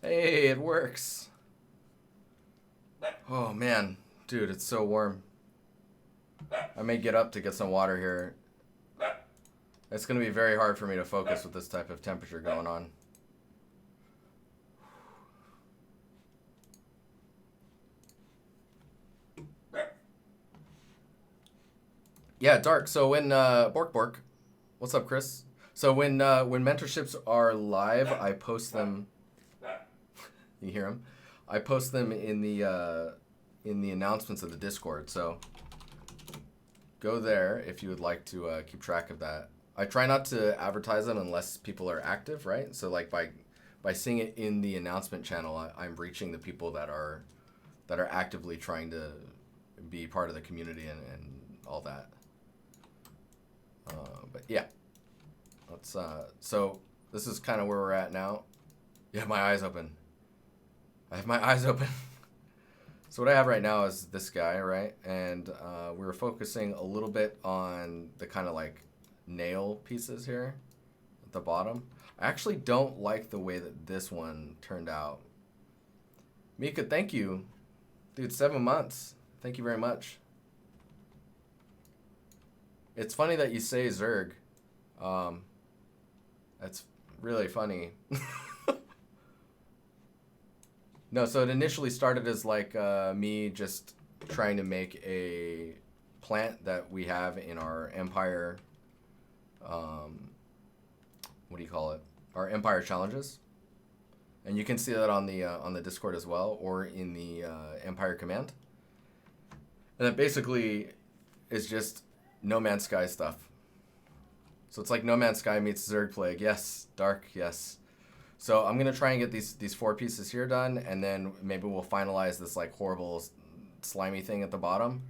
Hey, it works. Oh man, dude, it's so warm. I may get up to get some water here. It's gonna be very hard for me to focus with this type of temperature going on. Yeah, dark. So when Bork, what's up, Chris? So when mentorships are live, I post them. You hear them? I post them in the announcements of the Discord. So go there if you would like to keep track of that. I try not to advertise them unless people are active, right? So like by seeing it in the announcement channel, I'm reaching the people that are actively trying to be part of the community and all that. But yeah, let's. So this is kind of where we're at now. Yeah, my eyes open. I have my eyes open. So what I have right now is this guy, right? And we're focusing a little bit on the kind of like nail pieces here at the bottom. I actually don't like the way that this one turned out. Mika, thank you. Dude, 7 months. Thank you very much. It's funny that you say Zerg. That's really funny. No, so it initially started as like me just trying to make a plant that we have in our Empire, what do you call it? Our Empire challenges. And you can see that on the Discord as well, or in the Empire command. And that basically is just No Man's Sky stuff. So it's like No Man's Sky meets Zerg Plague. Yes, Dark, yes. So I'm gonna try and get these 4 pieces here done, and then maybe we'll finalize this like horrible slimy thing at the bottom,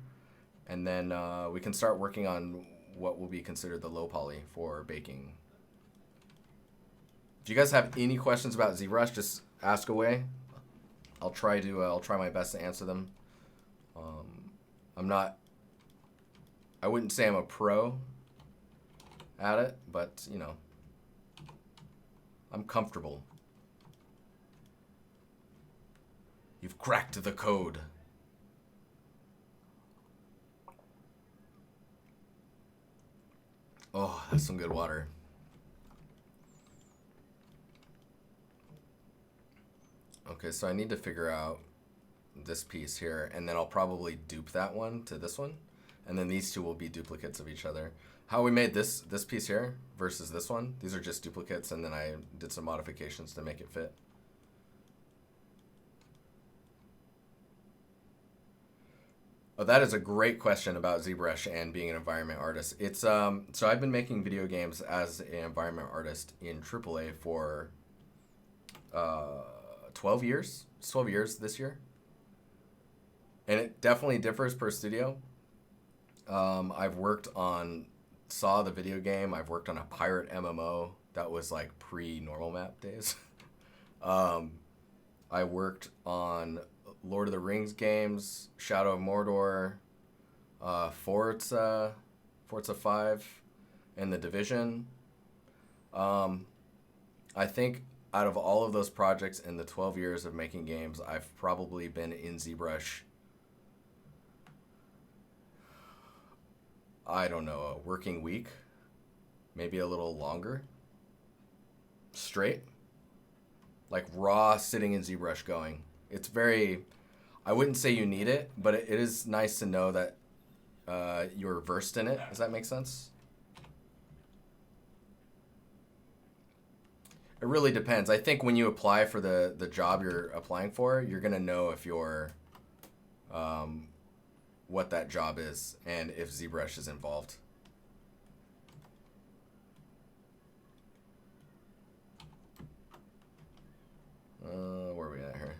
and then we can start working on what will be considered the Lowpoly for baking. If you guys have any questions about ZBrush, just ask away. I'll try my best to answer them. I wouldn't say I'm a pro at it, but you know, I'm comfortable. You've cracked the code. Oh, that's some good water. Okay, so I need to figure out this piece here, and then I'll probably dupe that one to this one, and then these two will be duplicates of each other. How we made this piece here versus this one, these are just duplicates, and then I did some modifications to make it fit. Oh, that is a great question about ZBrush and being an environment artist. It's so I've been making video games as an environment artist in AAA for 12 years. It's 12 years this year. And it definitely differs per studio. I've worked on Saw the video game. I've worked on a pirate MMO that was like pre-normal map days. I worked on Lord of the Rings games, Shadow of Mordor, Forza 5, and The Division. I think out of all of those projects in the 12 years of making games, I've probably been in ZBrush, I don't know, a working week, maybe a little longer, straight, like raw sitting in ZBrush going. It's very, I wouldn't say you need it, but it is nice to know that you're versed in it. Does that make sense? It really depends. I think when you apply for the job you're applying for, you're going to know if you're, what that job is and if ZBrush is involved. Where are we at here?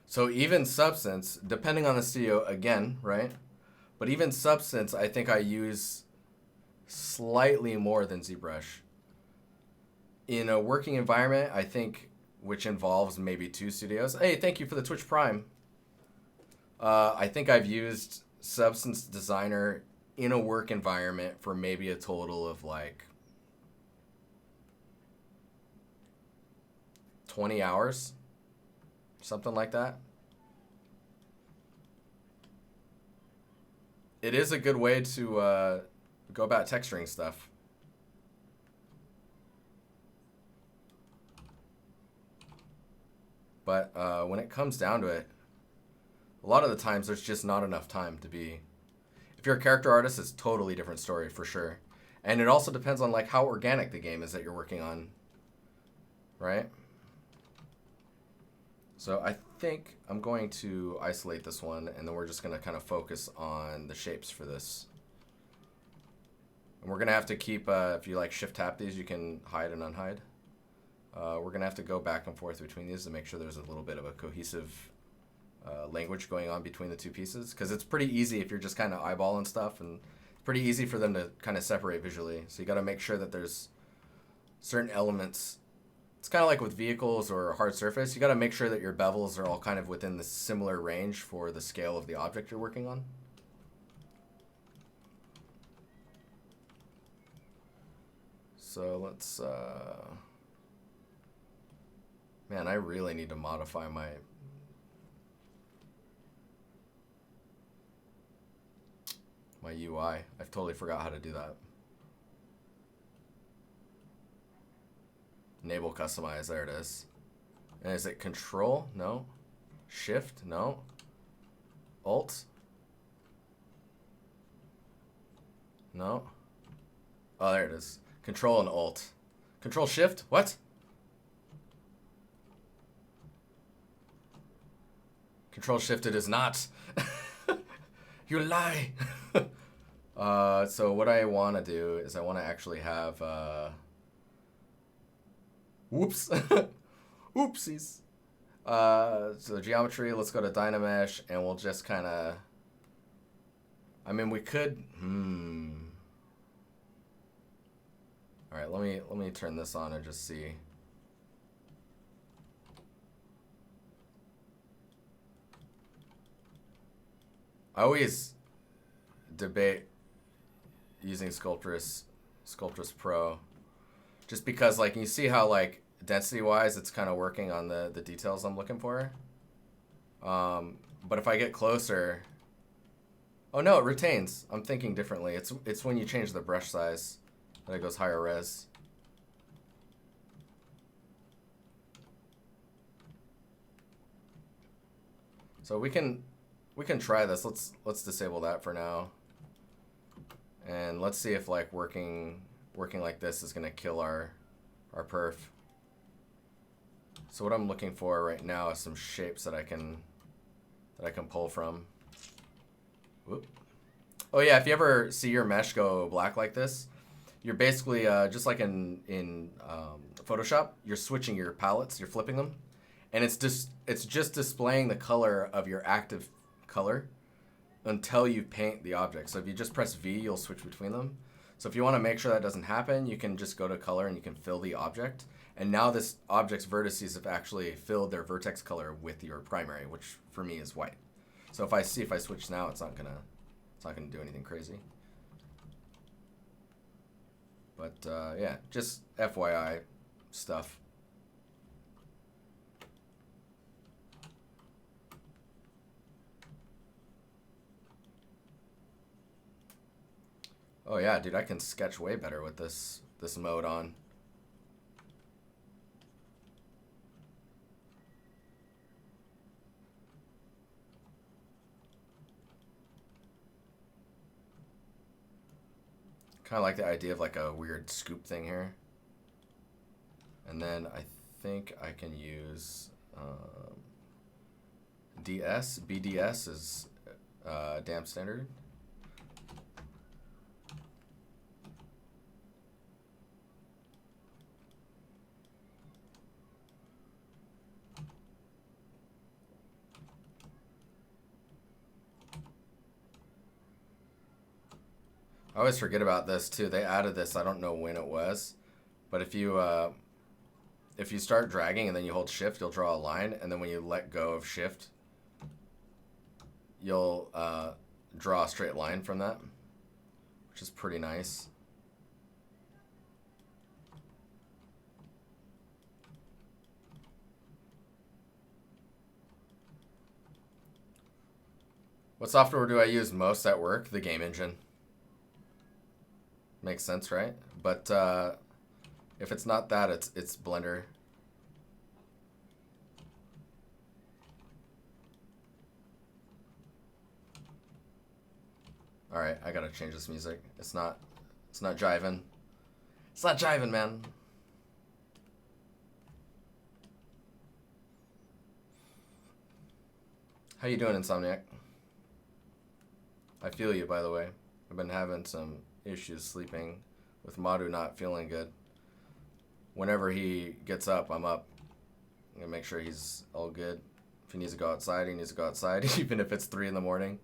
So even Substance, depending on the studio, again, right? But even Substance, I think I use slightly more than ZBrush. In a working environment, I think, which involves maybe 2 studios. Hey, thank you for the Twitch Prime. I think I've used Substance Designer in a work environment for maybe a total of like 20 hours, something like that. It is a good way to go about texturing stuff. But when it comes down to it, a lot of the times there's just not enough time to be. If you're a character artist, it's a totally different story for sure. And it also depends on like how organic the game is that you're working on, right? So I think I'm going to isolate this one, and then we're just going to kind of focus on the shapes for this. And we're going to have to keep, if you like shift tap these, you can hide and unhide. We're going to have to go back and forth between these to make sure there's a little bit of a cohesive language going on between the two pieces. Because it's pretty easy if you're just kind of eyeballing stuff, and pretty easy for them to kind of separate visually. So you got to make sure that there's certain elements. It's kind of like with vehicles or a hard surface. You got to make sure that your bevels are all kind of within the similar range for the scale of the object you're working on. So let's, man, I really need to modify my UI. I've totally forgot how to do that. Enable customize, there it is. And is it control? No. Shift? No. Alt? No. Oh, there it is. Control and alt. Control shift? What? Control shift it is not. You lie. So what I want to do is I want to actually have whoops. Oopsies. So geometry, let's go to Dynamesh, and we'll just kind of, I mean, we could, all right, let me turn this on and just see. I always debate using Sculptress Pro, just because like you see how like density wise it's kind of working on the details I'm looking for. But if I get closer, oh no, it retains. I'm thinking differently. It's when you change the brush size that it goes higher res. So we can try this. Let's disable that for now. And let's see if like working like this is gonna kill our perf. So what I'm looking for right now is some shapes that I can pull from. Whoop. Oh yeah, if you ever see your mesh go black like this, you're basically just like in Photoshop, you're switching your palettes, you're flipping them, and it's just displaying the color of your active color until you paint the object. So if you just press V, you'll switch between them. So if you want to make sure that doesn't happen, you can just go to color and you can fill the object. And now this object's vertices have actually filled their vertex color with your primary, which for me is white. So if I switch now, it's not gonna do anything crazy. But yeah, just FYI stuff. Oh yeah, dude, I can sketch way better with this mode on. Kind of like the idea of like a weird scoop thing here. And then I think I can use DS. BDS is damp standard. I always forget about this too. They added this, I don't know when it was, but if you start dragging and then you hold shift, you'll draw a line, and then when you let go of shift, you'll draw a straight line from that, which is pretty nice. What software do I use most at work? The game engine. Makes sense, right? But if it's not that, it's Blender. All right, I gotta change this music. It's not jiving. It's not jiving, man. How you doing, Insomniac? I feel you, by the way. I've been having some issues sleeping with Madhu not feeling good. Whenever he gets up, I'm up. I'm gonna make sure he's all good. If he needs to go outside, he needs to go outside, even if it's 3 in the morning.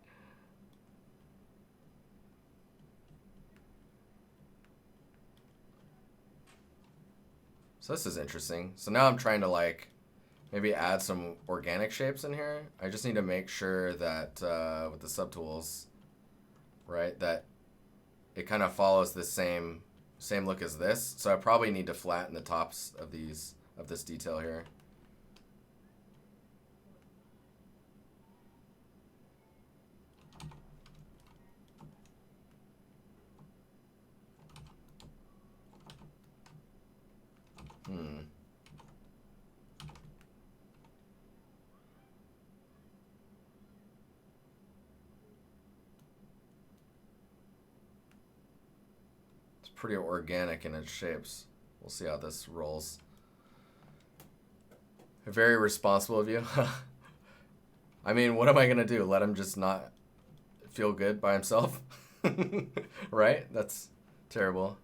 So this is interesting. So now I'm trying to like maybe add some organic shapes in here. I just need to make sure that with the subtools, right, that it kind of follows the same look as this. So I probably need to flatten the tops of this detail here. Pretty organic in its shapes. We'll see how this rolls. Very responsible of you. I mean, what am I gonna do? Let him just not feel good by himself? Right? That's terrible.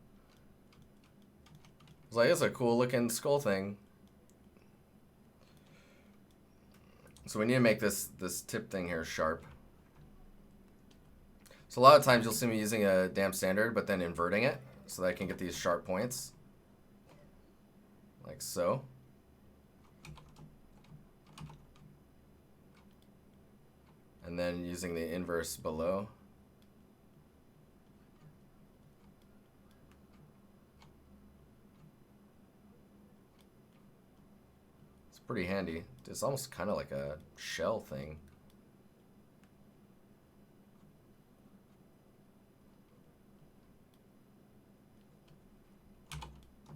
It's like, it's a cool looking skull thing. So we need to make this tip thing here sharp. So a lot of times you'll see me using a damp standard, but then inverting it so that I can get these sharp points. Like so. And then using the inverse below. It's pretty handy. It's almost kind of like a shell thing.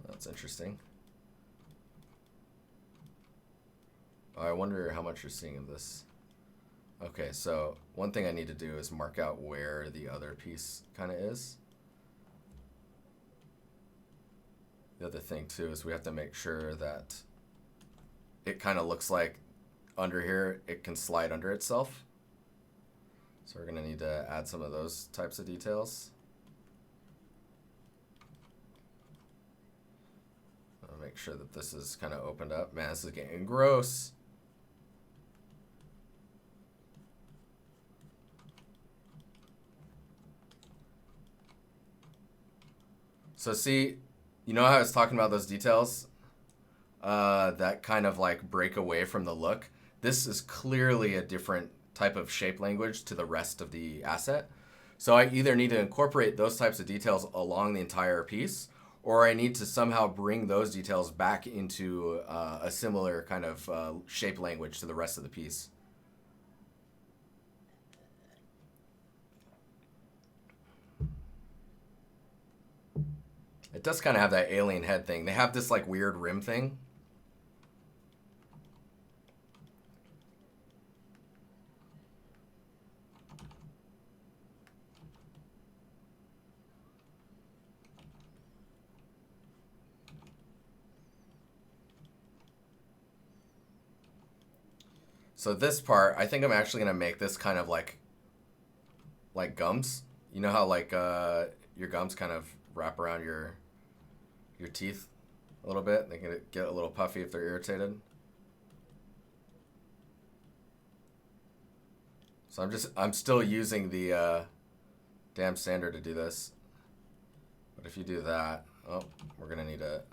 That's interesting. Oh, I wonder how much you're seeing of this. Okay, so one thing I need to do is mark out where the other piece kind of is. The other thing too is we have to make sure that it kind of looks like under here it can slide under itself. So we're gonna need to add some of those types of details. I'll make sure that this is kind of opened up. Man, this is getting gross. So see, you know how I was talking about those details that kind of like break away from the look? This is clearly a different type of shape language to the rest of the asset. So I either need to incorporate those types of details along the entire piece, or I need to somehow bring those details back into a similar kind of shape language to the rest of the piece. It does kind of have that alien head thing. They have this like weird rim thing. So this part, I think I'm actually gonna make this kind of like gums. You know how like your gums kind of wrap around your teeth a little bit. They can get a little puffy if they're irritated. So I'm still using the damn sander to do this. But if you do that, oh, we're gonna need to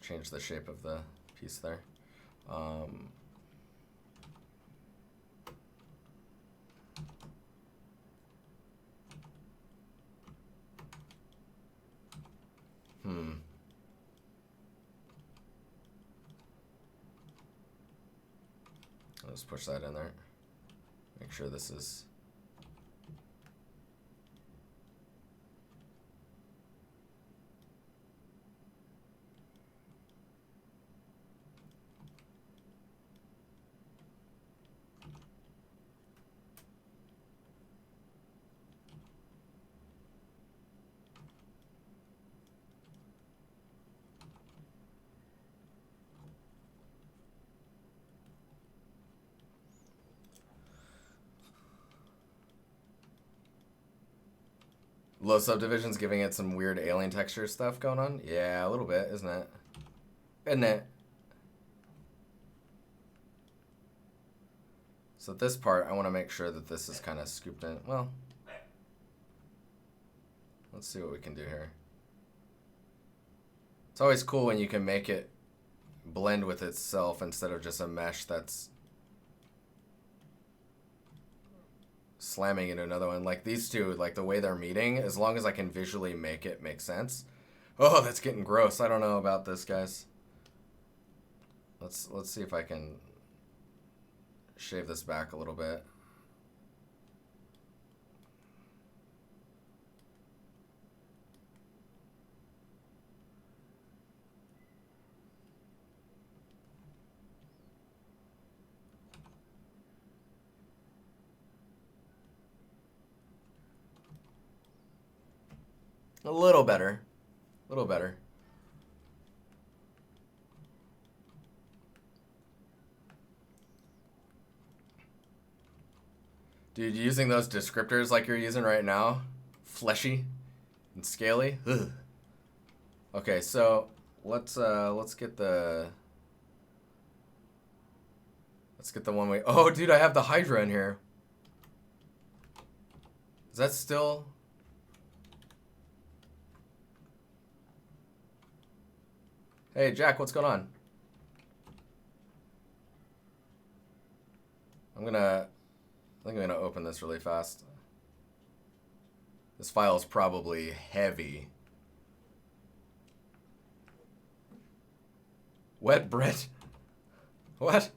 change the shape of the piece there. Let's push that in there. Make sure this is... Low subdivision's giving it some weird alien texture stuff going on? Yeah, a little bit, isn't it? Isn't it? So this part, I want to make sure that this is kind of scooped in. Well, let's see what we can do here. It's always cool when you can make it blend with itself instead of just a mesh that's slamming into another one. Like these two, like the way they're meeting, as long as I can visually make it make sense. Oh, that's getting gross. I don't know about this, guys. Let's see if I can shave this back a little bit. A little better. A little better. Dude, using those descriptors like you're using right now, fleshy and scaly. Ugh. Okay, so let's get the one way. Oh, dude, I have the Hydra in here. Is that still? Hey, Jack, what's going on? I think I'm gonna open this really fast. This file is probably heavy. Wet bread? What?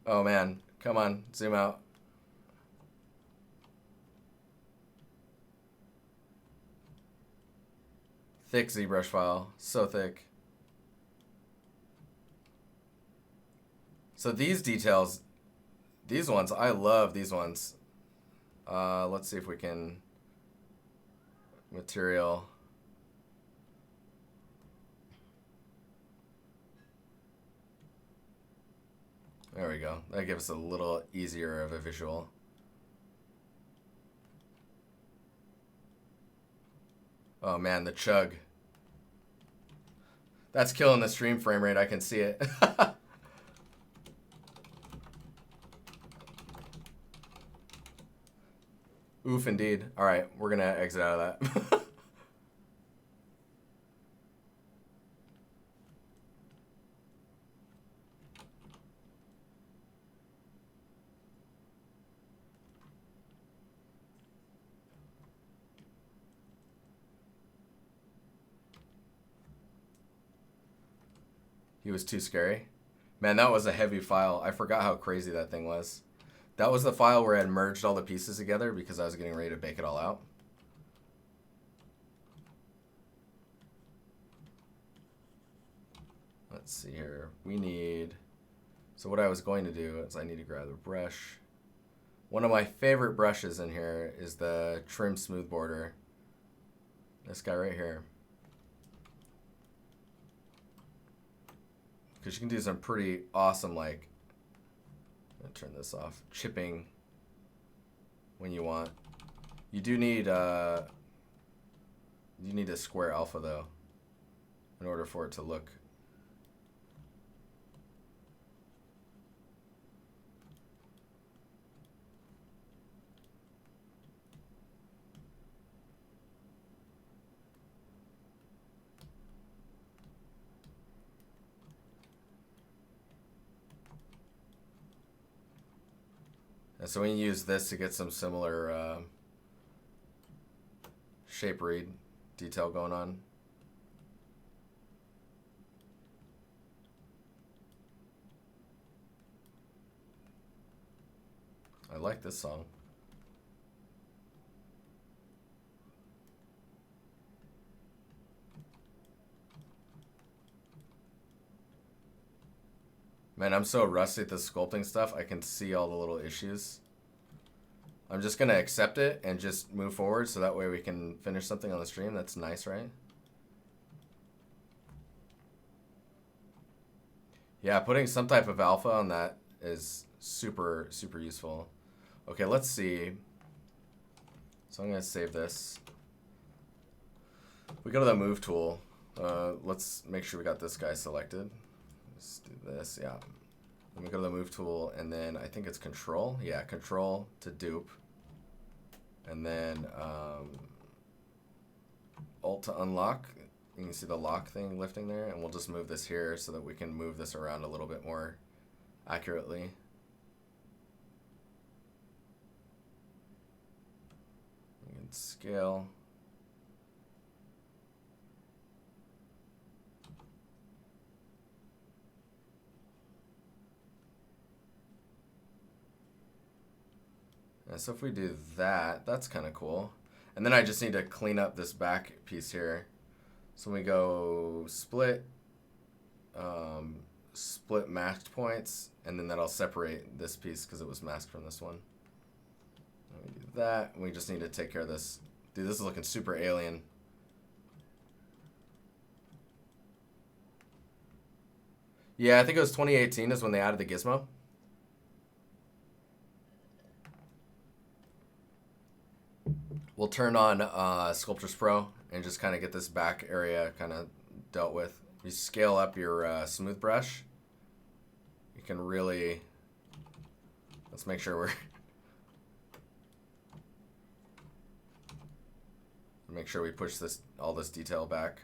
Oh man, come on, zoom out. Thick ZBrush file, so thick. So these details, these ones, I love these ones. Let's see if we can, material. There we go. That gives us a little easier of a visual. Oh man, the chug. That's killing the stream frame rate, I can see it. Oof, indeed. All right, we're gonna exit out of that. He was too scary. Man, that was a heavy file. I forgot how crazy that thing was. That was the file where I had merged all the pieces together because I was getting ready to bake it all out. Let's see here. We need... So what I was going to do is I need to grab the brush. One of my favorite brushes in here is the Trim Smooth Border. This guy right here. Because you can do some pretty awesome, like, I'm gonna turn this off, chipping when you want. You do need a square alpha though, in order for it to look. And so we can use this to get some similar shape read detail going on. I like this song. Man, I'm so rusty at this sculpting stuff. I can see all the little issues. I'm just gonna accept it and just move forward so that way we can finish something on the stream. That's nice, right? Yeah, putting some type of alpha on that is super, super useful. Okay, let's see. So I'm gonna save this. We go to the move tool. Let's make sure we got this guy selected. Let's do this, yeah. Let me go to the move tool, and then I think it's control. Yeah, control to dupe. And then alt to unlock. You can see the lock thing lifting there, and we'll just move this here so that we can move this around a little bit more accurately. We can scale. And so if we do that, that's kind of cool. And then I just need to clean up this back piece here. So we go split, split masked points, and then that'll separate this piece because it was masked from this one. And we do that, and we just need to take care of this. Dude, this is looking super alien. Yeah, I think it was 2018 is when they added the gizmo. We'll turn on Sculptors Pro and just kind of get this back area kind of dealt with. You scale up your smooth brush. You can really, let's make sure make sure we push this all this detail back.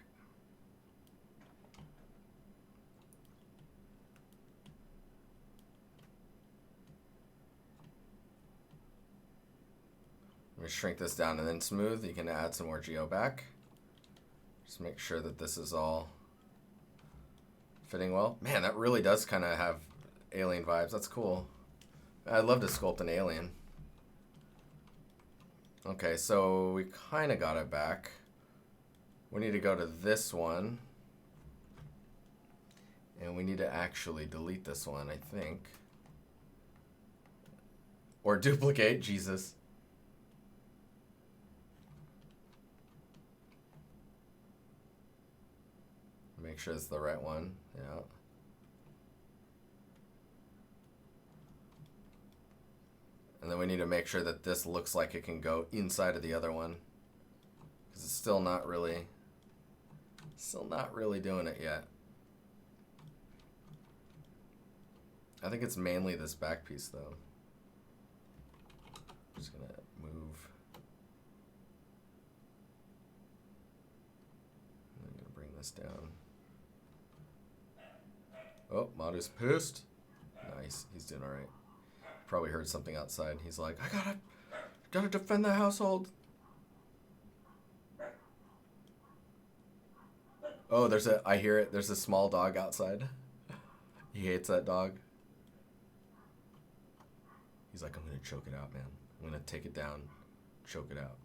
Let me shrink this down and then smooth. You can add some more geo back. Just make sure that this is all fitting well. Man, that really does kind of have alien vibes. That's cool. I'd love to sculpt an alien. Okay, so we kind of got it back. We need to go to this one. And we need to actually delete this one, I think. Or duplicate, Jesus. Make sure it's the right one. Yeah. And then we need to make sure that this looks like it can go inside of the other one, because it's still not really doing it yet. I think it's mainly this back piece though. I'm just gonna move. I'm gonna bring this down. Oh, Madu's pissed. Nice, he's doing all right. Probably heard something outside. He's like, I gotta defend the household. Oh, I hear it. There's a small dog outside. He hates that dog. He's like, I'm gonna choke it out, man. I'm gonna take it down, choke it out.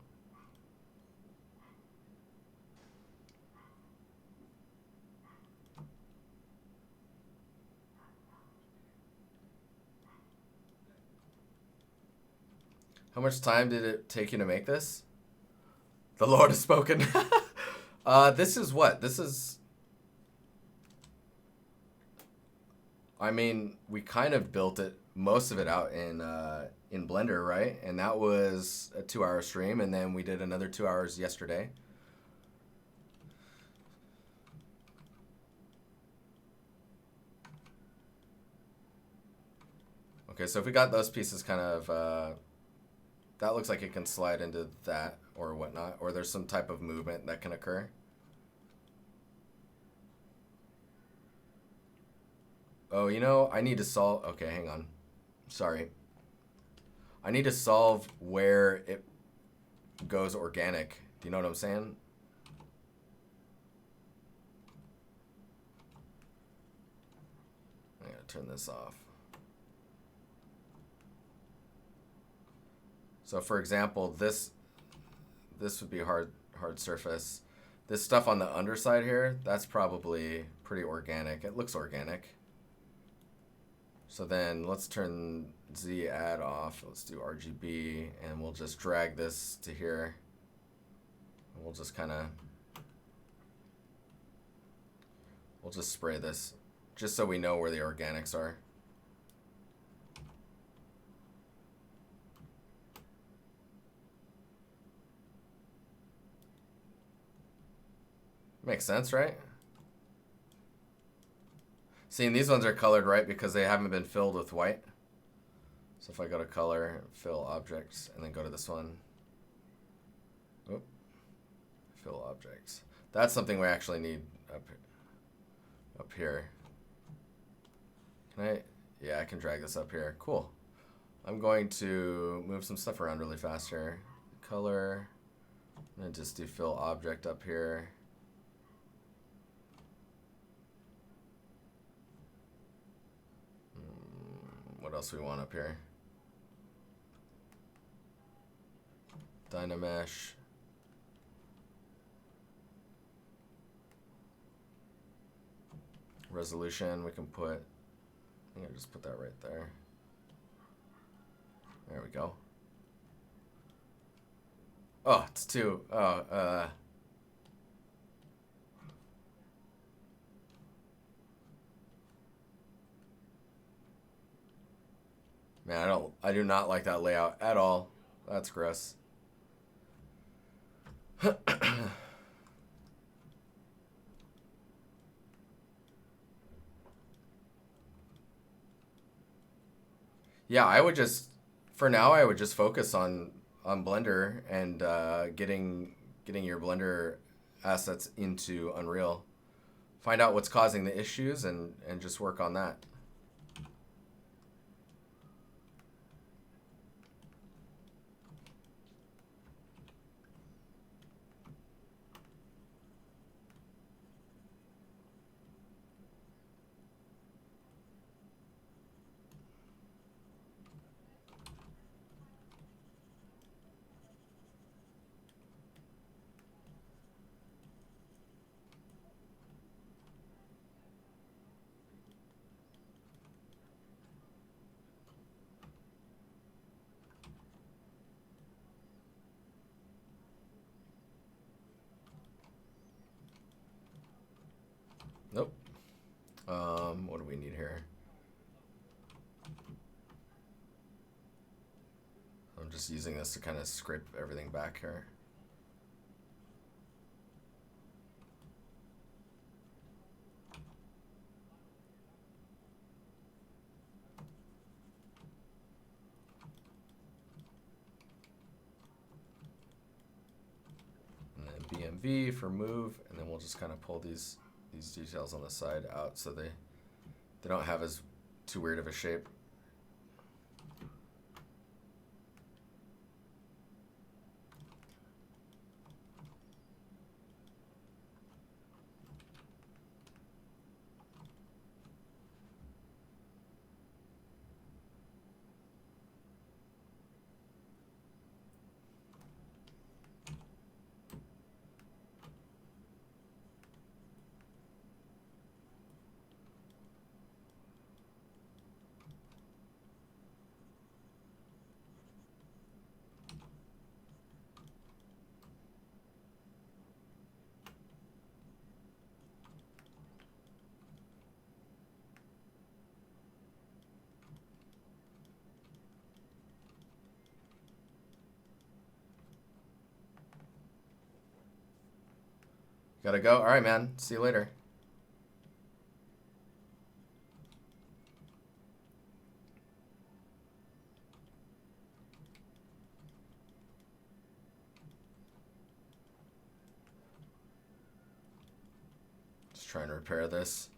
How much time did it take you to make this? The Lord has spoken. This is what? This is... I mean, we kind of built it, most of it out in Blender, right? And that was a 2-hour stream, and then we did another 2 hours yesterday. Okay, so if we got those pieces kind of... that looks like it can slide into that or whatnot, or there's some type of movement that can occur. Oh, you know, I need to solve... Okay, hang on. Sorry. I need to solve where it goes organic. Do you know what I'm saying? I gotta turn this off. So for example, this would be hard surface. This stuff on the underside here, that's probably pretty organic. It looks organic. So then let's turn Z add off. Let's do RGB, and we'll just drag this to here. And we'll just we'll just spray this just so we know where the organics are. Makes sense, right? See, and these ones are colored right because they haven't been filled with white. So if I go to color, fill objects, and then go to this one. Oop. Fill objects. That's something we actually need up here. Can I? Yeah, I can drag this up here. Cool. I'm going to move some stuff around really fast here. Color, and then just do fill object up here. What else we want up here? Dynamesh. Resolution, we can put, I'm gonna just put that right there. There we go. Oh, it's too, man, I do not like that layout at all. That's gross. Yeah, I would just, for now, I would just focus on Blender and getting your Blender assets into Unreal. Find out what's causing the issues and just work on that. Nope. What do we need here? I'm just using this to kind of scrape everything back here. And then BMV for move, and then we'll just kind of pull these details on the side out so they don't have as too weird of a shape. Gotta go. All right, man. See you later. Just trying to repair this.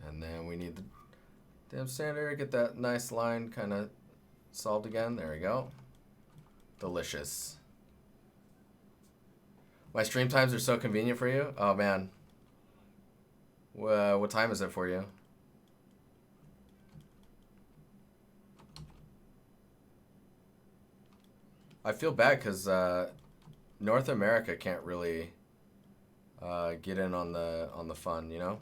And then we need the damn sander, get that nice line kind of solved again. There we go. Delicious. My stream times are so convenient for you. Oh man. What time is it for you? I feel bad because North America can't really get in on the fun, you know.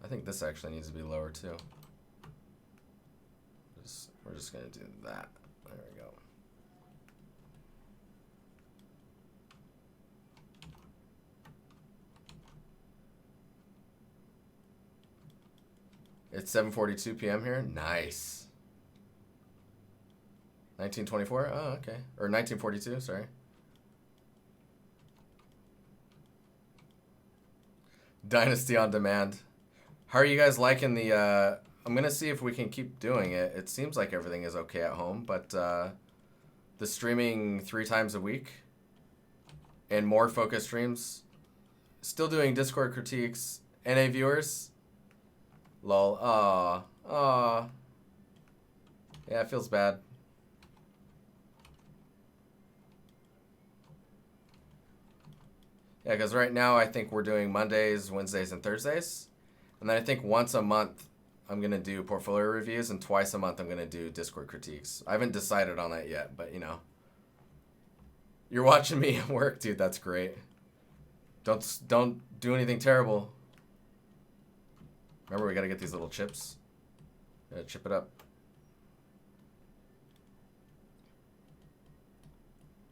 I think this actually needs to be lower too. We're just gonna do that. There we go. It's 7:42 p.m. here. Nice. 1924? Oh, okay. Or 1942, sorry. DiNusty on demand. How are you guys liking the, I'm going to see if we can keep doing it. It seems like everything is okay at home, but the streaming 3 times a week and more focus streams. Still doing Discord critiques. NA viewers? Lol. Aw. Aw. Yeah, it feels bad. Yeah, because right now I think we're doing Mondays, Wednesdays, and Thursdays. And then I think once a month I'm going to do portfolio reviews, and twice a month I'm going to do Discord critiques. I haven't decided on that yet, but you know. You're watching me at work, dude. That's great. Don't do anything terrible. Remember, we got to get these little chips. Gotta chip it up.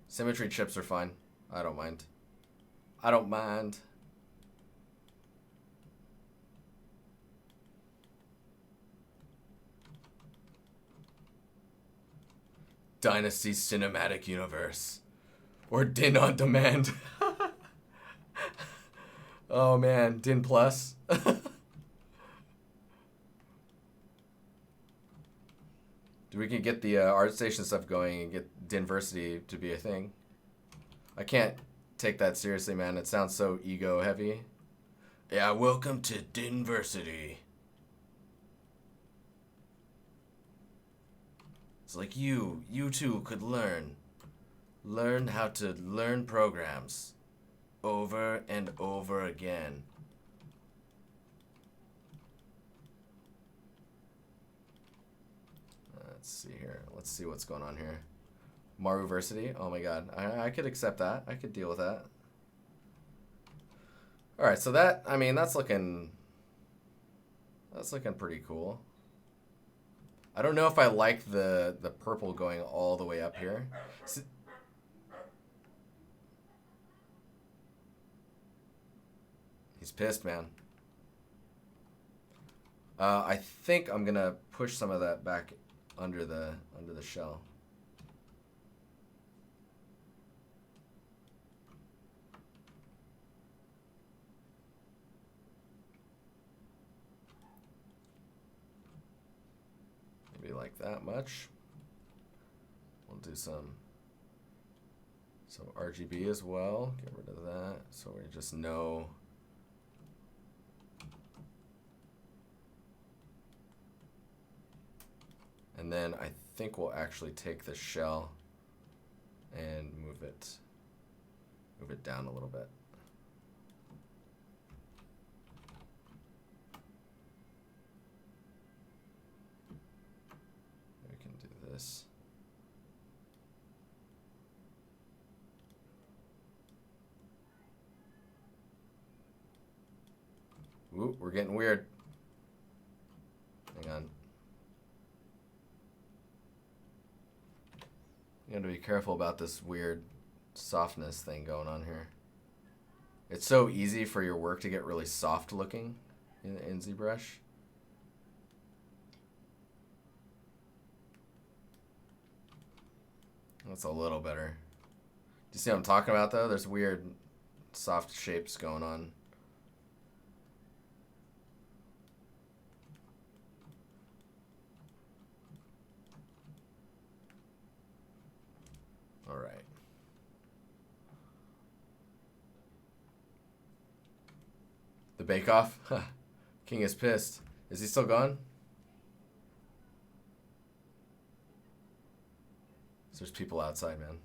Symmetry chips are fine. I don't mind. I don't mind. DiNusty Cinematic Universe. Or Din on Demand. Oh man, Din Plus. We can get the ArtStation stuff going and get Dinversity to be a thing. I can't take that seriously, man. It sounds so ego heavy. Yeah, welcome to Dinversity. It's like you too could learn how to learn programs over and over again. Let's see here. Let's see what's going on here. Maruversity. Oh my god. I could accept that. I could deal with that. Alright, so that, I mean, that's looking pretty cool. I don't know if I like the purple going all the way up here. He's pissed, man. I think I'm gonna push some of that back under the shell. Maybe like that much. We'll do some RGB as well. Get rid of that so we just know. And then I think we'll actually take the shell and move it down a little bit. We can do this. Ooh, we're getting weird. Hang on. You have to be careful about this weird softness thing going on here. It's so easy for your work to get really soft looking in ZBrush. That's a little better. Do you see what I'm talking about though? There's weird soft shapes going on. All right. The Bake Off? King is pissed. Is he still gone? So there's people outside, man.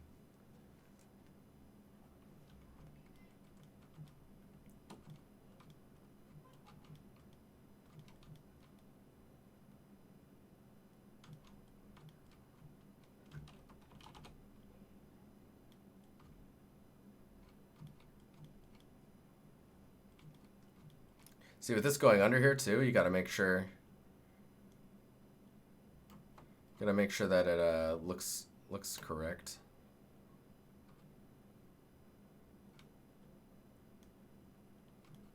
See, with this going under here too, you gotta make sure that it looks correct.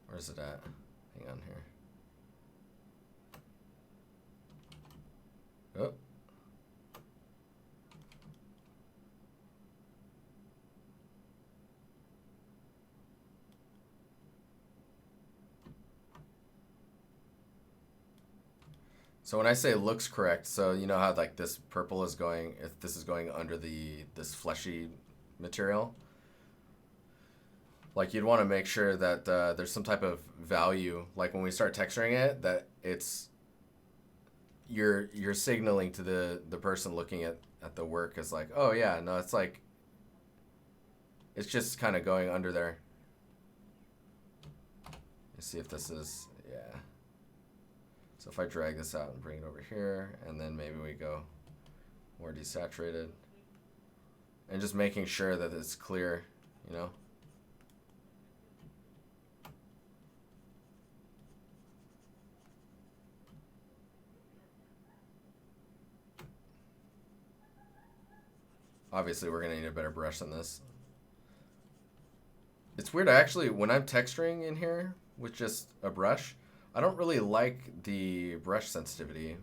Where's it at? Hang on here. Oh. So when I say looks correct, so you know how like this purple is going, if this is going under this fleshy material, like you'd want to make sure that there's some type of value, like when we start texturing it, that you're signaling to the person looking at the work is like, oh yeah, no, it's like, it's just kind of going under there. Let's see if this is, yeah. So if I drag this out and bring it over here, and then maybe we go more desaturated, and just making sure that it's clear, you know. Obviously, we're gonna need a better brush than this. It's weird, actually, when I'm texturing in here with just a brush, I don't really like the brush sensitivity.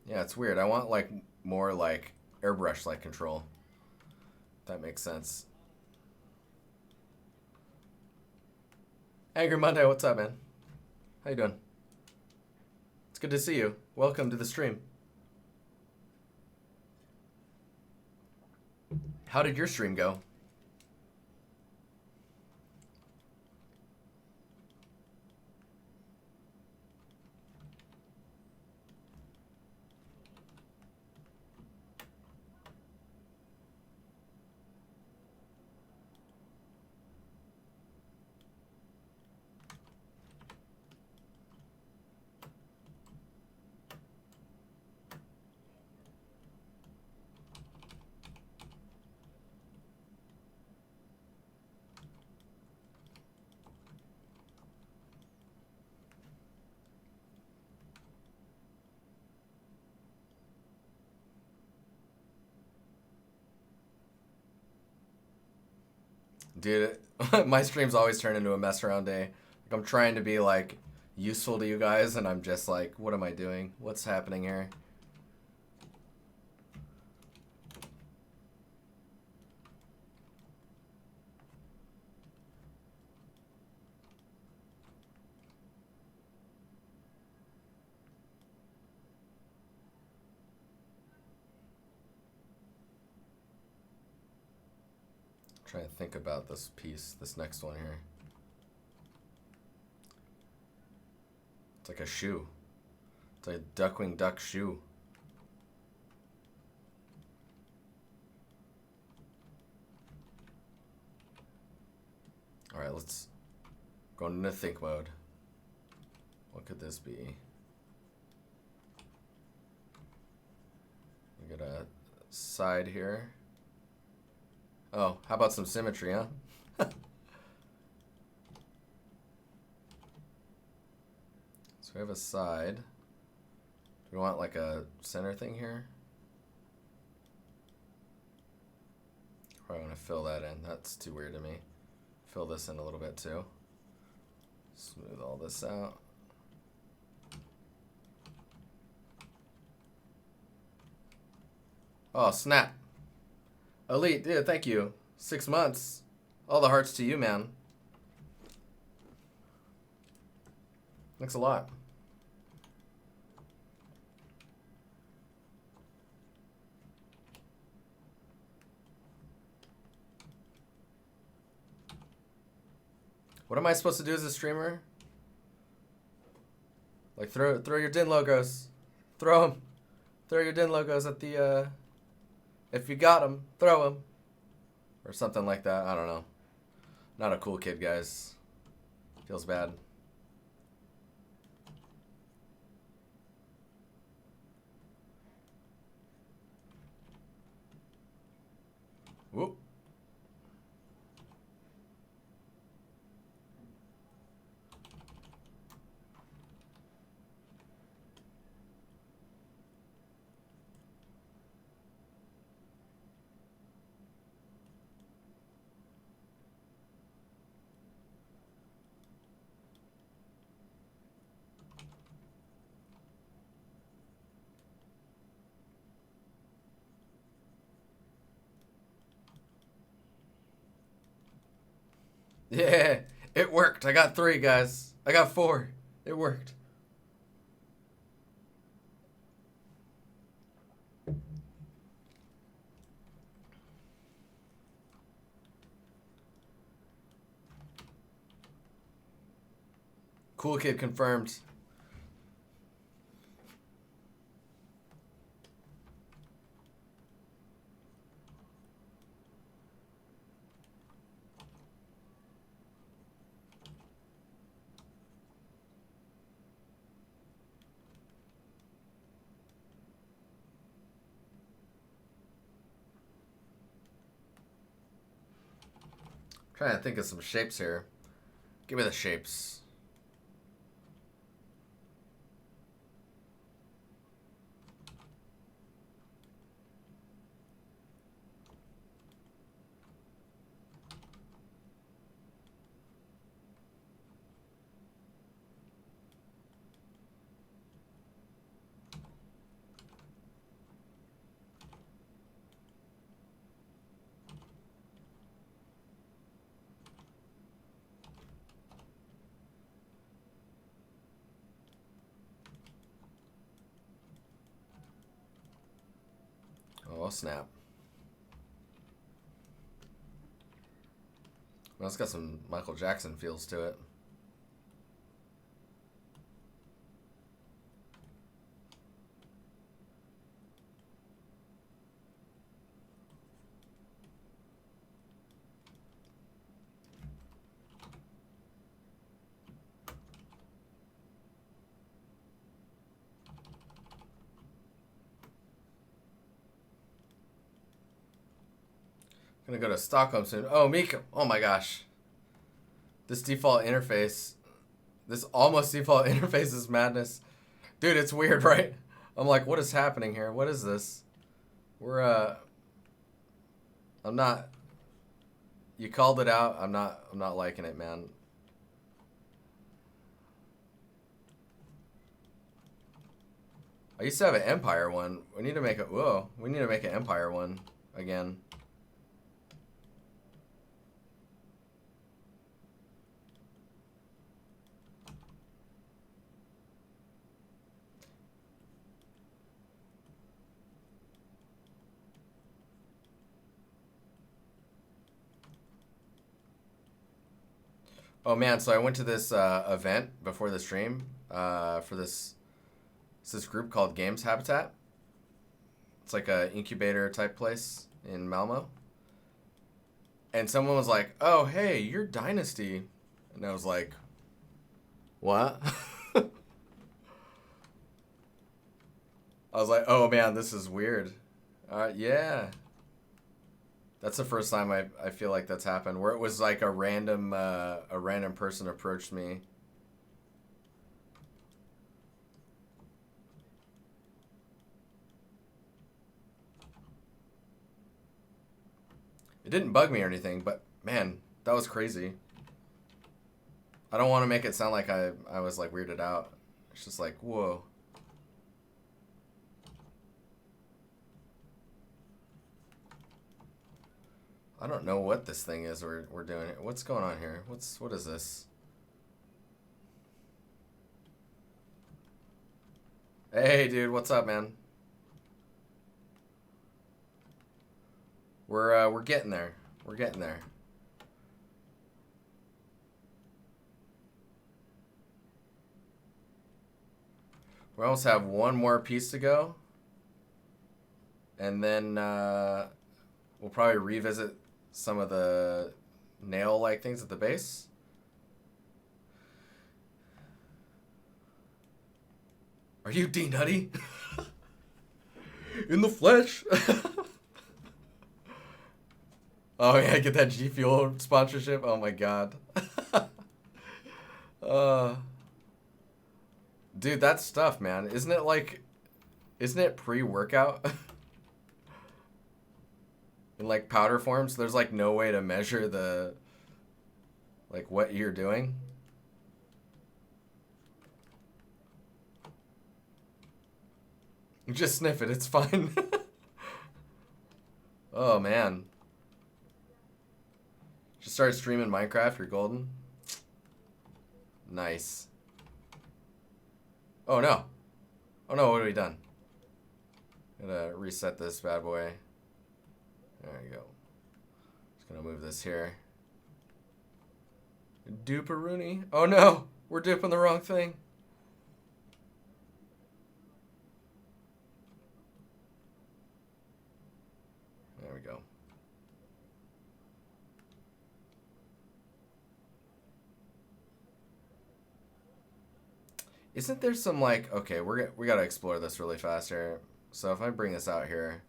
Yeah, it's weird. I want like more like airbrush-like control. If that makes sense. Angry Monday, what's up, man? How you doing? It's good to see you. Welcome to the stream. How did your stream go? Dude, my streams always turn into a mess around day. Like I'm trying to be like useful to you guys, and I'm just like, what am I doing? What's happening here? Trying to think about this piece, this next one here. It's like a shoe. It's like a duckwing duck shoe. All right, let's go into think mode. What could this be? We got a side here. Oh, how about some symmetry, huh? So we have a side. Do we want like a center thing here? Probably want to fill that in. That's too weird to me. Fill this in a little bit too. Smooth all this out. Oh, snap. Elite, dude, thank you. 6 months. All the hearts to you, man. Thanks a lot. What am I supposed to do as a streamer? Like throw your DIN logos. Throw them. Throw your DIN logos at the if you got them, throw them. Or something like that. I don't know. Not a cool kid, guys. Feels bad. Whoop. Yeah, it worked. I got 3, guys. I got 4. It worked. Cool kid confirmed. Trying to think of some shapes here. Give me the shapes. Oh, snap. Well, it's got some Michael Jackson feels to it. Gonna go to Stockholm soon. Oh, Mika. Oh my gosh. This default interface. This almost default interface is madness. Dude, it's weird, right? I'm like, what is happening here? What is this? We're, I'm not... You called it out. I'm not liking it, man. I used to have an Empire one. We need to make a... Whoa. We need to make an Empire one again. Oh man, so I went to this event before the stream for this group called Games Habitat. It's like a incubator type place in Malmo. And someone was like, "Oh, hey, you're DiNusty," and I was like, "What?" I was like, "Oh man, this is weird." Yeah. That's the first time I feel like that's happened, where it was like a random person approached me. It didn't bug me or anything, but man, that was crazy. I don't want to make it sound like I was like weirded out. It's just like, whoa. I don't know what this thing is we're doing. What's going on here? What is this? Hey dude, what's up, man? We're getting there. We're getting there. We almost have one more piece to go. And then we'll probably revisit some of the nail-like things at the base. Are you DiNutty? In the flesh? Oh yeah, get that G Fuel sponsorship. Oh my god. uh, dude, that stuff, man. Isn't it pre-workout? In like powder forms, there's like no way to measure the like what you're doing. Just sniff it, it's fine. Oh man. Just start streaming Minecraft, you're golden. Nice. Oh no. Oh no, what have we done? Gotta reset this bad boy. There you go. Just gonna move this here. Duperoonie. Oh no! We're duping the wrong thing. There we go. Isn't there some like, okay, we gotta explore this really fast here. So if I bring this out here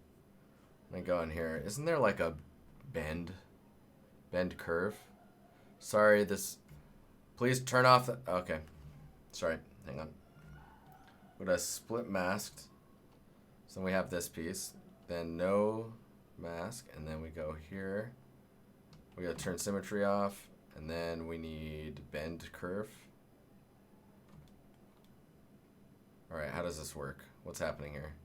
and go in here, isn't there like a bend curve? Sorry, please turn off the, okay. Sorry, hang on. We're gonna split masked. So we have this piece, then no mask, and then we go here. We gotta turn symmetry off, and then we need bend curve. All right, how does this work? What's happening here?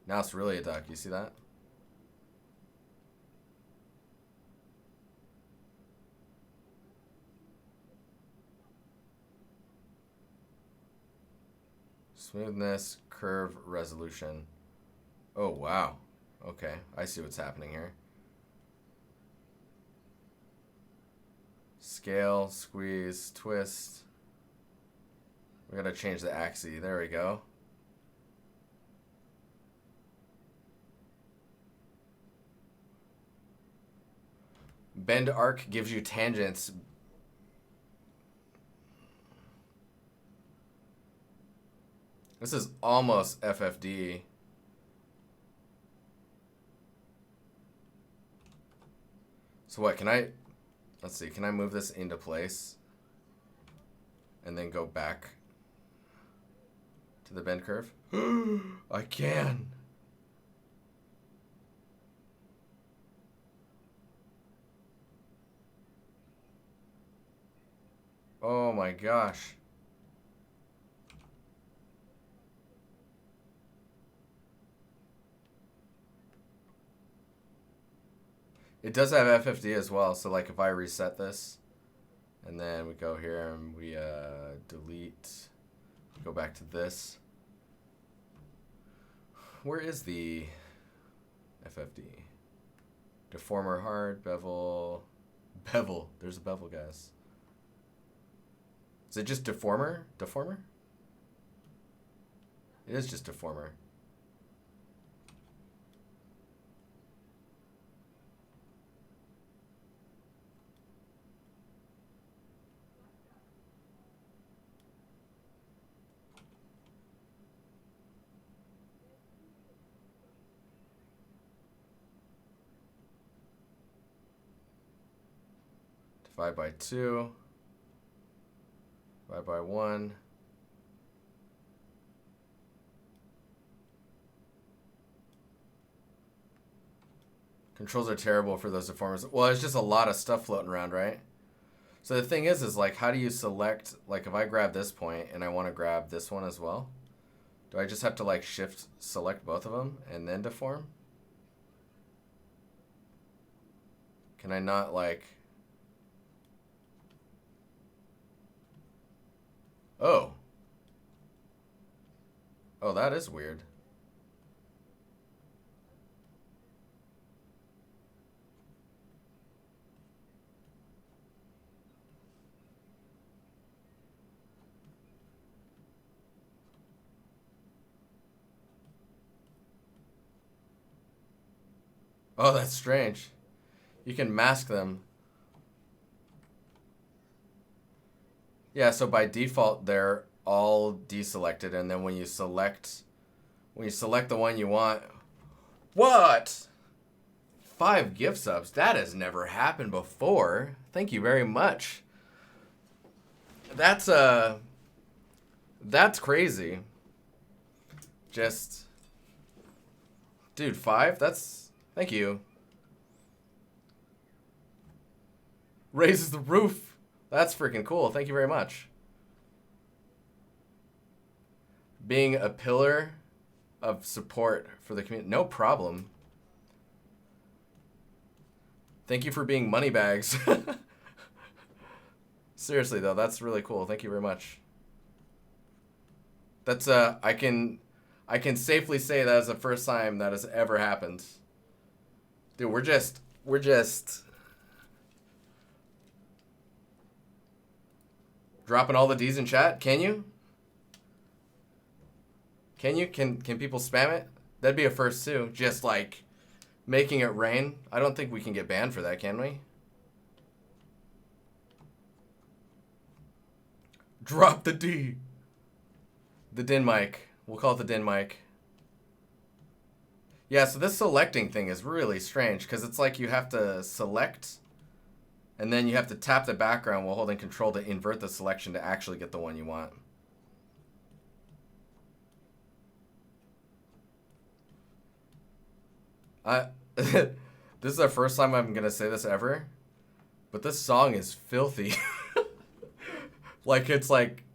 Now it's really a duck, you see that? Smoothness, curve, resolution. Oh, wow. Okay, I see what's happening here. Scale, squeeze, twist. We gotta change the axis. There we go. Bend arc gives you tangents. This is almost FFD. So what, let's see, can I move this into place and then go back to the bend curve? I can. Oh my gosh. It does have FFD as well, so like if I reset this, and then we go here and we delete, go back to this. Where is the FFD? Deformer hard, bevel, there's a bevel, guys. Is it just deformer? Deformer? It is just deformer. Divide by 2. Divide by 1. Controls are terrible for those deformers. Well, it's just a lot of stuff floating around, right? So the thing is like, how do you select, like if I grab this point and I want to grab this one as well, do I just have to like shift select both of them and then deform? Can I not like... Oh. Oh, that is weird. Oh, that's strange. You can mask them. Yeah, so by default, they're all deselected, and then when you select the one you want, What? 5 gift subs? That has never happened before. Thank you very much. That's crazy. Just, dude, 5? That's, thank you. Raises the roof. That's freaking cool. Thank you very much. Being a pillar of support for the community. No problem. Thank you for being money bags. Seriously though, that's really cool. Thank you very much. That's I can safely say that is the first time that has ever happened. Dude, we're just dropping all the D's in chat. Can you? Can people spam it? That'd be a first too. Just like making it rain. I don't think we can get banned for that, can we? Drop the D. The DIN mic. We'll call it the DIN mic. Yeah, so this selecting thing is really strange because it's like you have to select and then you have to tap the background while holding control to invert the selection to actually get the one you want. This is the first time I'm gonna say this ever, but this song is filthy. Like it's like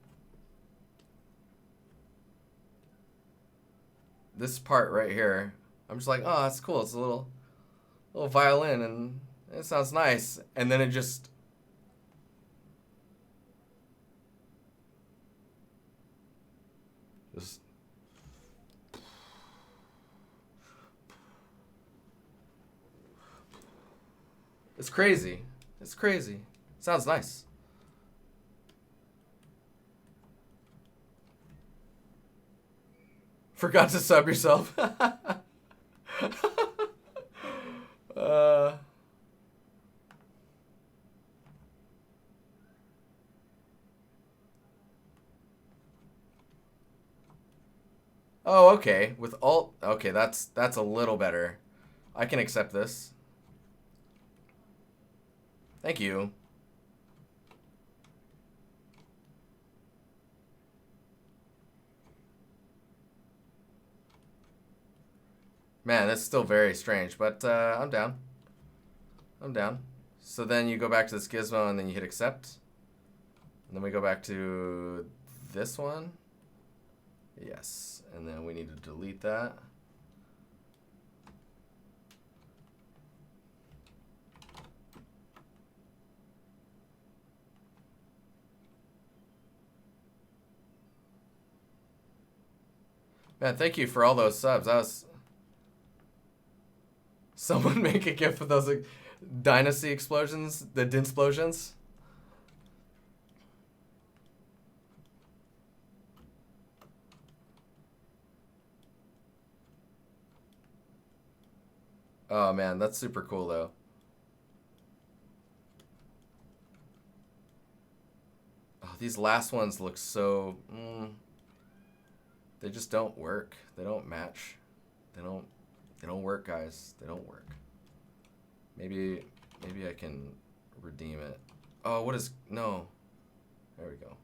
this part right here. I'm just like, oh, that's cool. It's a little violin and it sounds nice, and then it just it's crazy. It's crazy. Sounds nice. Forgot to sub yourself. Oh, okay. With alt, okay, that's a little better. I can accept this. Thank you. Man, that's still very strange, but I'm down. I'm down. So then you go back to this gizmo and then you hit accept. And then we go back to this one. Yes, and then we need to delete that. Man, thank you for all those subs. That was... Someone make a gif of those like, DiNusty explosions, the DinSplosions. Oh man, that's super cool though. Oh, these last ones look so... They just don't work. They don't match. They don't work, guys. They don't work. Maybe I can redeem it. Oh, what is... No. There we go.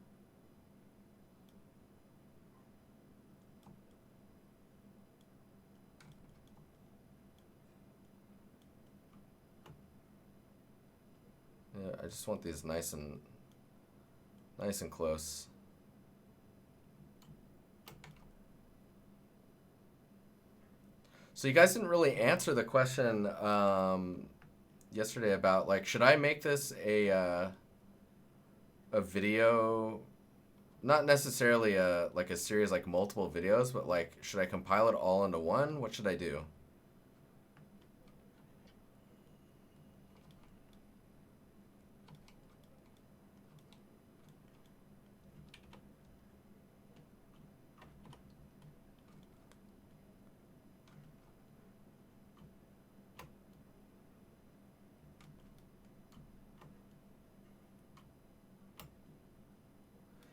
Yeah, I just want these nice and close. So you guys didn't really answer the question yesterday about like, should I make this a video, not necessarily like a series like multiple videos, but like, should I compile it all into one? What should I do?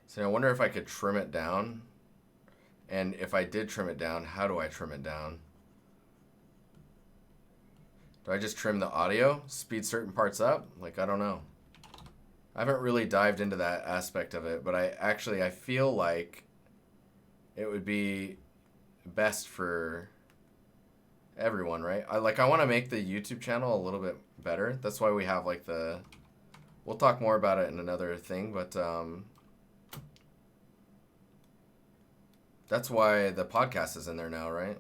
So I wonder if I could trim it down. And if I did trim it down, how do I trim it down? Do I just trim the audio? Speed certain parts up? Like, I don't know. I haven't really dived into that aspect of it, but I feel like it would be best for everyone, right? I want to make the YouTube channel a little bit better. That's why we have like the, we'll talk more about it in another thing, but that's why the podcast is in there now, right?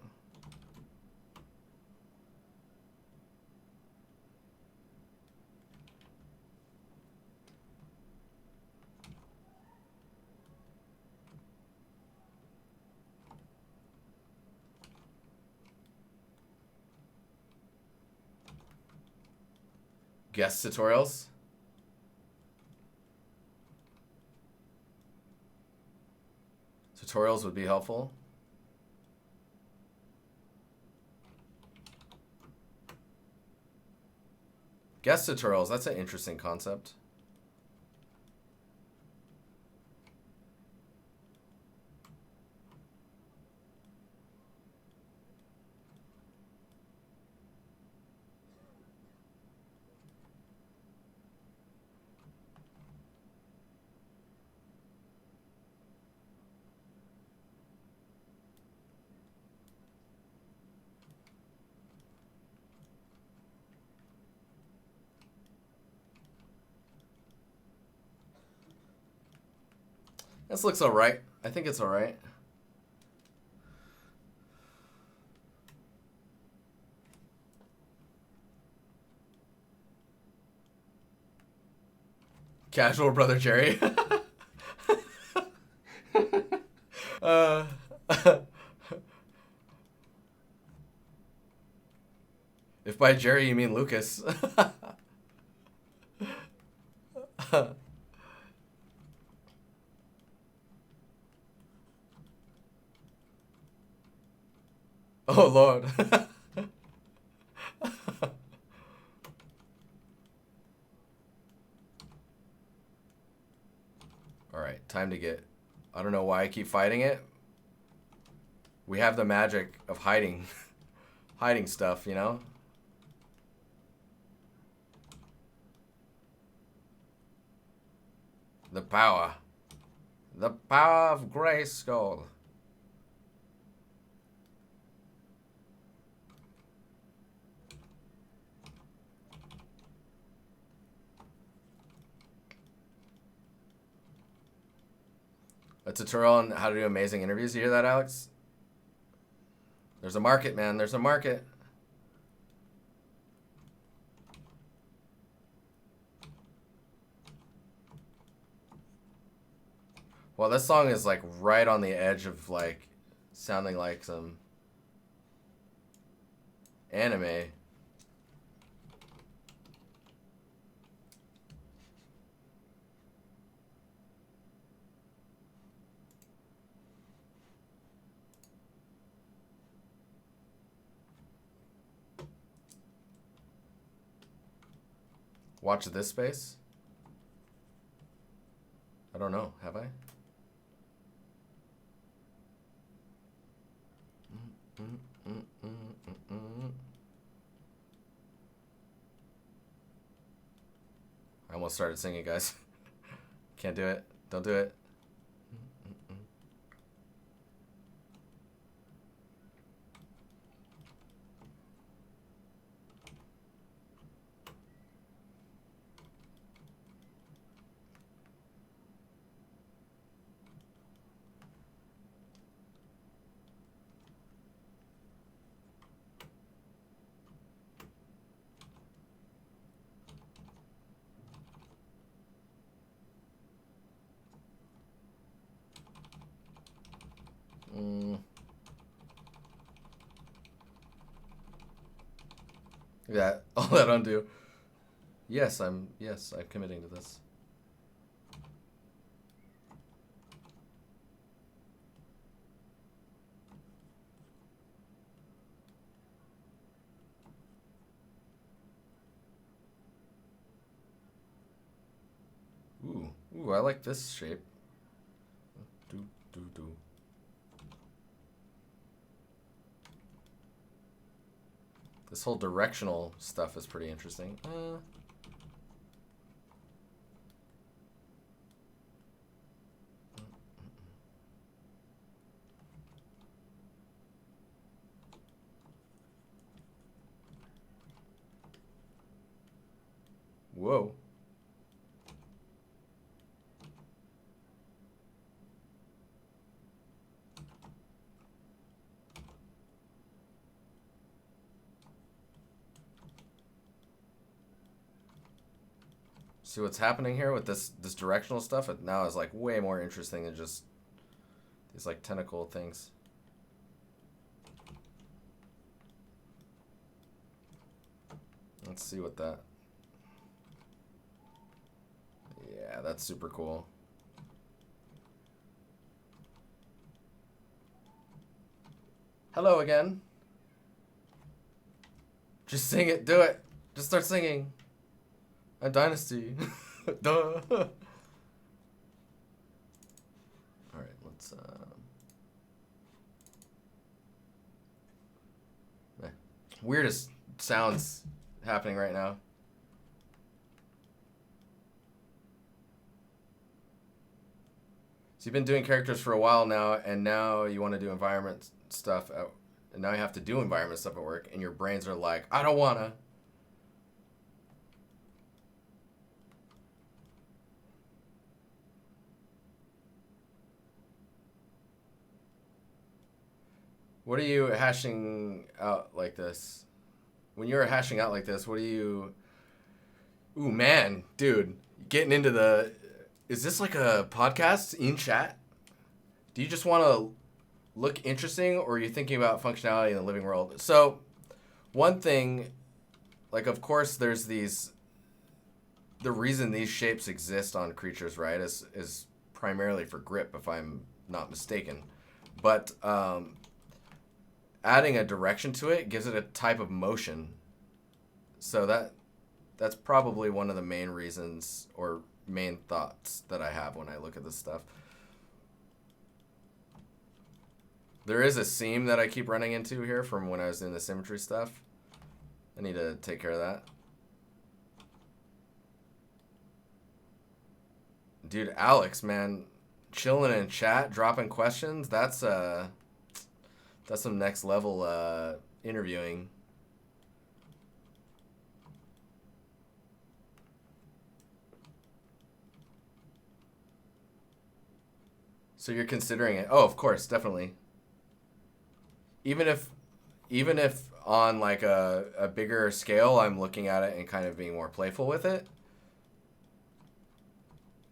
Guest tutorials. Tutorials would be helpful. Guest tutorials, that's an interesting concept. This looks alright. I think it's alright. Casual brother Jerry. If by Jerry you mean Lucas. Oh Lord. Alright, time to get... I don't know why I keep fighting it. We have the magic of hiding hiding stuff, you know? The power. The power of Grayskull. A tutorial on how to do amazing interviews. You hear that, Alex? There's a market, man. There's a market. Well, this song is like right on the edge of like sounding like some anime. Watch this space? I don't know. Have I? I almost started singing, guys. Can't do it. Don't do it. Yeah, all that undo. Yes, I'm committing to this. Ooh, I like this shape. Do. This whole directional stuff is pretty interesting. Whoa. See what's happening here with this directional stuff? It now is like way more interesting than just these like tentacle things. Let's see what that. Yeah, that's super cool. Hello again. Just sing it. Do it. Just start singing. I'm DiNusty. Duh. Alright, let's weirdest sounds happening right now. So you've been doing characters for a while now, and now you want to do environment stuff and now you have to do environment stuff at work, and your brains are like, I don't wanna. What are you hashing out like this? When you're hashing out like this, what are you... Ooh, man, dude, getting into the... Is this like a podcast in chat? Do you just want to look interesting, or are you thinking about functionality in the living world? So, one thing, like, of course, there's these... The reason these shapes exist on creatures, right, is primarily for grip, if I'm not mistaken. But, adding a direction to it gives it a type of motion. So that's probably one of the main reasons or main thoughts that I have when I look at this stuff. There is a seam that I keep running into here from when I was doing the symmetry stuff. I need to take care of that. Dude, Alex, man, chilling in chat, dropping questions, that's some next level interviewing. So you're considering it? Oh, of course, definitely. Even if on like a bigger scale, I'm looking at it and kind of being more playful with it.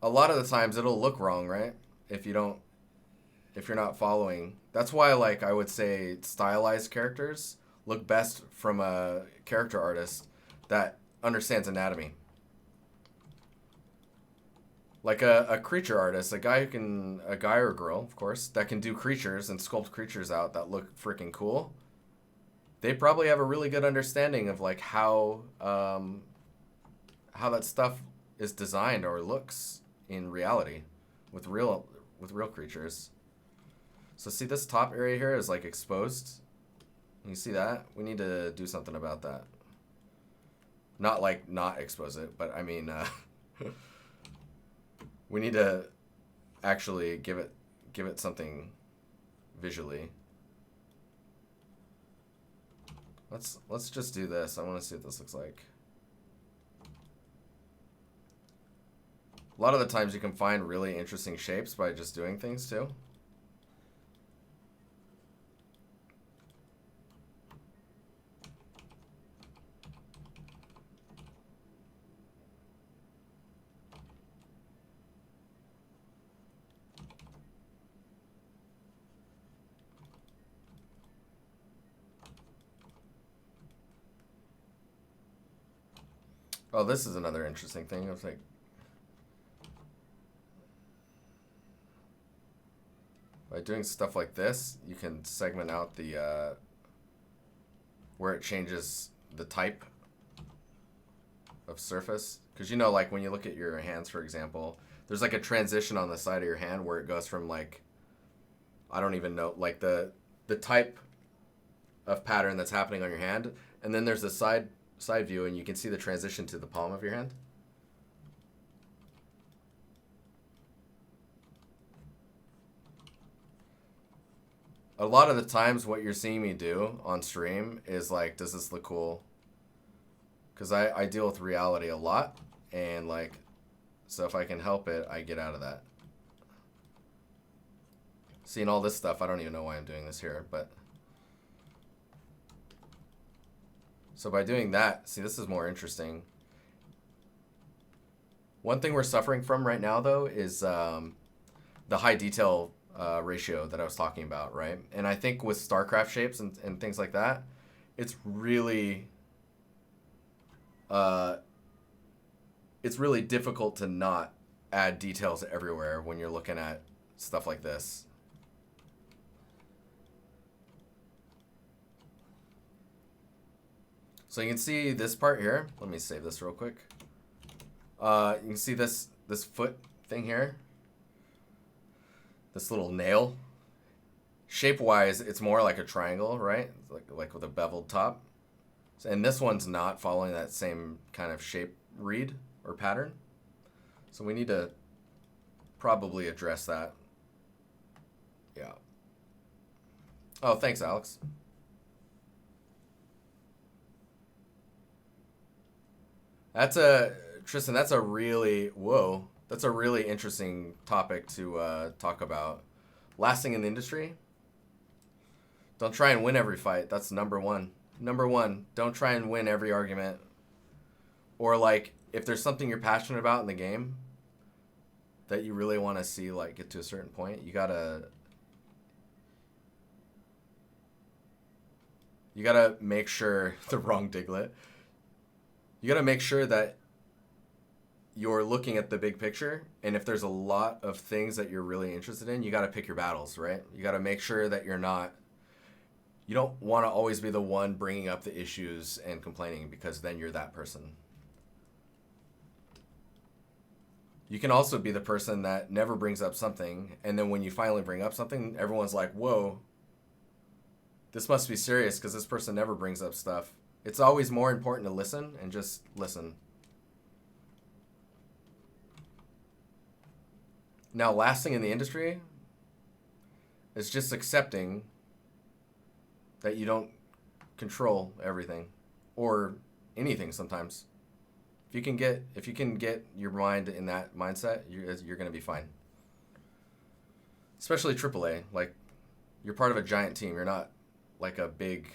A lot of the times it'll look wrong, right? If you're not following. That's why, like, I would say stylized characters look best from a character artist that understands anatomy. Like a creature artist, a guy or a girl, of course, that can do creatures and sculpt creatures out that look freaking cool. They probably have a really good understanding of like how that stuff is designed or looks in reality with real creatures. So see, this top area here is like exposed. You see that? We need to do something about that. Not like not expose it, but I mean, we need to actually give it something visually. Let's just do this. I want to see what this looks like. A lot of the times you can find really interesting shapes by just doing things too. Oh, this is another interesting thing. I was like, by doing stuff like this, you can segment out the where it changes the type of surface. Because you know, like when you look at your hands, for example, there's like a transition on the side of your hand where it goes from like, I don't even know, like the type of pattern that's happening on your hand, And then there's a side view, and you can see the transition to the palm of your hand. A lot of the times what you're seeing me do on stream is like, does this look cool? Because I deal with reality a lot, and like, so if I can help it, I get out of that. Seeing all this stuff, I don't even know why I'm doing this here, but. So by doing that, see, this is more interesting. One thing we're suffering from right now, though, is the high detail ratio that I was talking about, right? And I think with StarCraft shapes and things like that, it's really difficult to not add details everywhere when you're looking at stuff like this. So you can see this part here. Let me save this real quick. You can see this foot thing here. This little nail. Shape-wise, it's more like a triangle, right? Like with a beveled top. And this one's not following that same kind of shape read or pattern. So we need to probably address that. Yeah. Oh, thanks, Alex. Tristan, that's a really interesting topic to talk about. Lasting in the industry. Don't try and win every fight. That's number one. Number one, don't try and win every argument. Or like, if there's something you're passionate about in the game that you really want to see like get to a certain point, you gotta make sure the wrong Diglett. You got to make sure that you're looking at the big picture, and if there's a lot of things that you're really interested in, you got to pick your battles, right? You got to make sure that you don't want to always be the one bringing up the issues and complaining, because then you're that person. You can also be the person that never brings up something, and then when you finally bring up something, everyone's like, whoa, this must be serious because this person never brings up stuff. It's always more important to listen and just listen. Now, lasting in the industry is just accepting that you don't control everything or anything sometimes. If you can get your mind in that mindset, you're going to be fine. Especially AAA, like you're part of a giant team. You're not like a big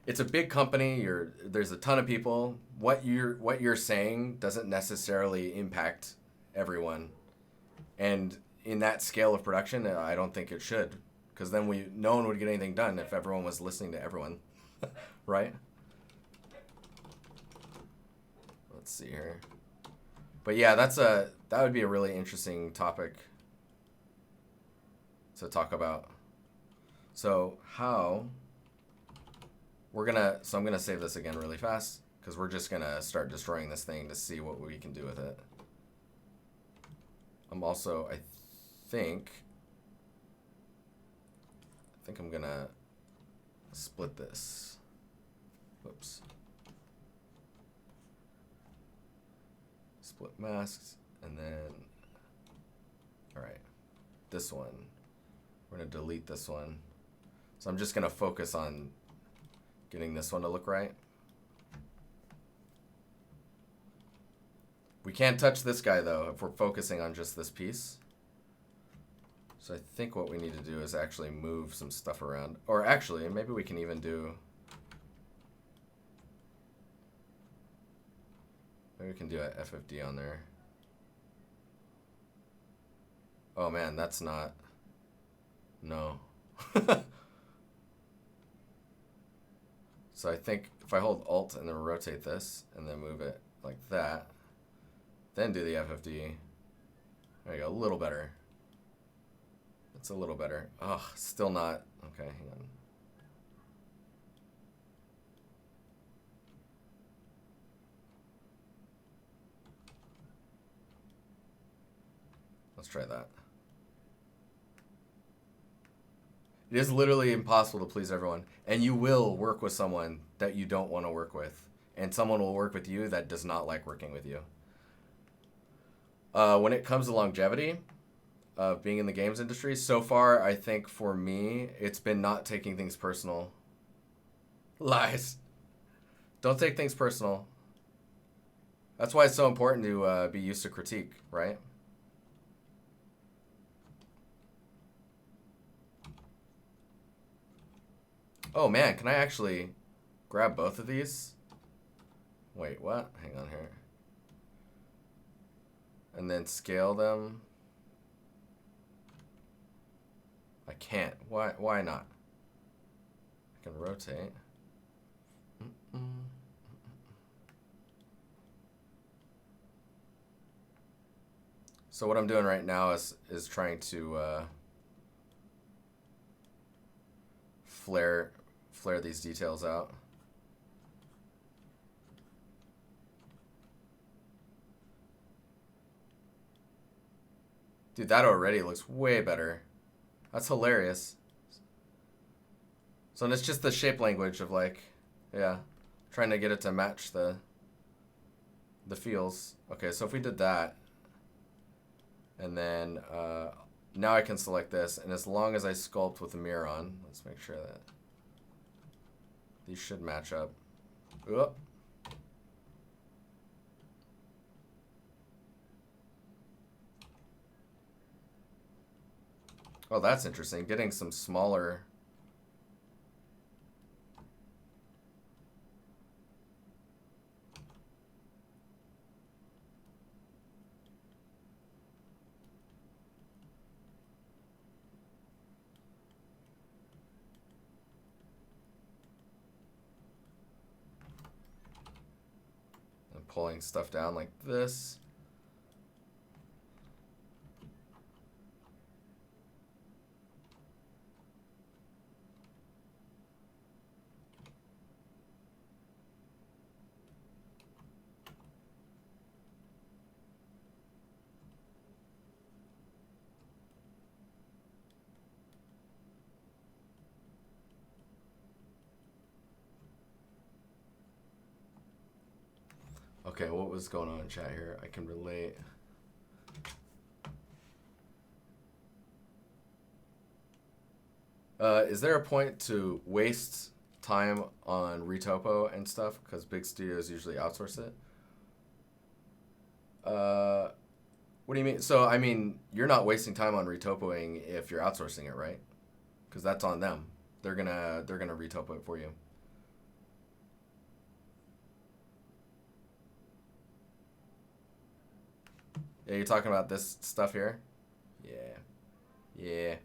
it's a big company. There's a ton of people. What you're saying doesn't necessarily impact everyone, and in that scale of production, I don't think it should, because then no one would get anything done if everyone was listening to everyone, right? Let's see here, but yeah, that would be a really interesting topic to talk about. So I'm gonna save this again really fast, because we're just gonna start destroying this thing to see what we can do with it. I think I'm gonna split this. Whoops. Split masks, and then, all right, this one. We're gonna delete this one. So I'm just gonna focus on getting this one to look right. We can't touch this guy though if we're focusing on just this piece. So I think what we need to do is actually move some stuff around. Or actually, maybe we can even do... Maybe we can do a FFD on there. Oh man, that's not... No. So I think if I hold Alt and then rotate this and then move it like that, then do the FFD. There you go, a little better. It's a little better. Ugh, still not. Okay, hang on. Let's try that. It is literally impossible to please everyone. And you will work with someone that you don't want to work with. And someone will work with you that does not like working with you. When it comes to longevity of being in the games industry, so far, I think for me, it's been not taking things personal. Lies. Don't take things personal. That's why it's so important to be used to critique, right? Oh man, can I actually grab both of these? Wait, what? Hang on here. And then scale them. I can't. Why not? I can rotate. So what I'm doing right now is trying to flare these details out. Dude, that already looks way better. That's hilarious. So it's just the shape language of like, yeah, trying to get it to match the feels. Okay, so if we did that, and then now I can select this, and as long as I sculpt with the mirror on, let's make sure that these should match up. Oop. Oh, that's interesting. Getting some smaller. And pulling stuff down like this. Okay, what was going on in chat here? I can relate. Is there a point to waste time on retopo and stuff? Because big studios usually outsource it. What do you mean? So, I mean, you're not wasting time on retopoing if you're outsourcing it, right? Because that's on them. They're gonna retopo it for you. Yeah, you're talking about this stuff here? Yeah. Yeah.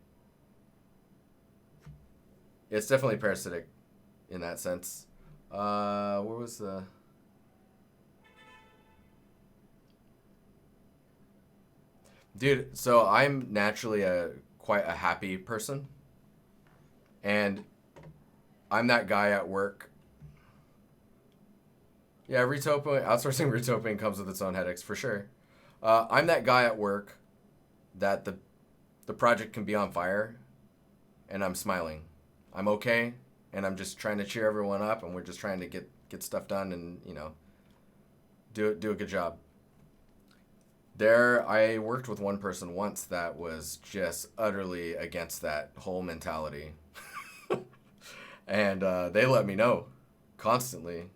It's definitely parasitic in that sense. Where was the... Dude, so I'm naturally quite a happy person. And I'm that guy at work. Yeah, retopoing, outsourcing retopoing comes with its own headaches, for sure. I'm that guy at work that the project can be on fire, and I'm smiling. I'm okay, and I'm just trying to cheer everyone up, and we're just trying to get stuff done and, you know, do a good job. I worked with one person once that was just utterly against that whole mentality. And they let me know constantly.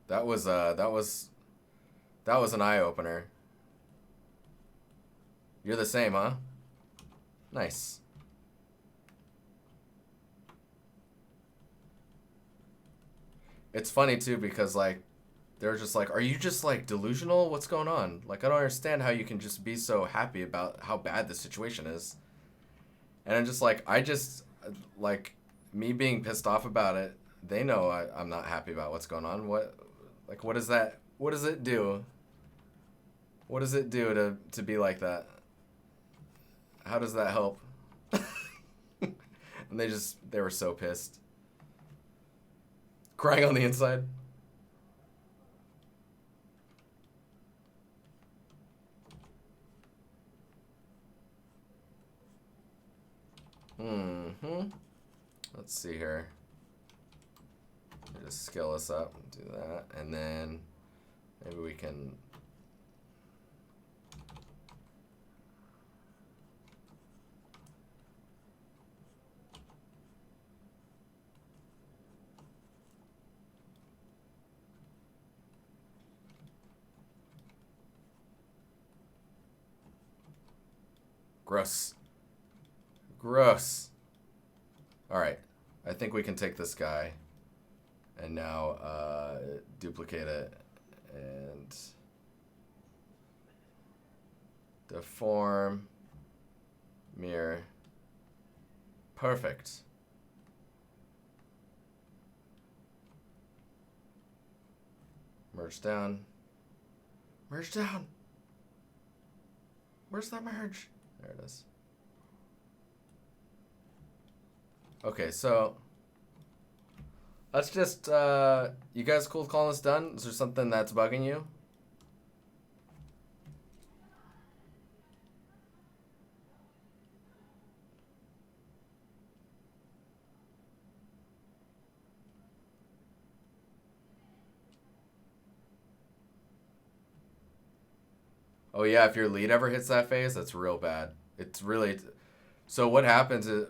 That was an eye-opener. You're the same, huh? Nice. It's funny too because like they're just like, are you just like delusional? What's going on? Like I don't understand how you can just be so happy about how bad the situation is. And I'm just like, like me being pissed off about it, they know I'm not happy about what's going on. What is that? What does it do? What does it do to be like that? How does that help? And they were so pissed. Crying on the inside. Let's see here. Just scale this up and do that, and then maybe we can. Gross. Gross. Alright. I think we can take this guy and now duplicate it and deform, mirror. Perfect. Merge down. Merge down. Where's that merge? There it is. Okay, so let's just, you guys cool with calling this done? Is there something that's bugging you? Oh yeah, if your lead ever hits that phase, that's real bad. It's really, so what happens is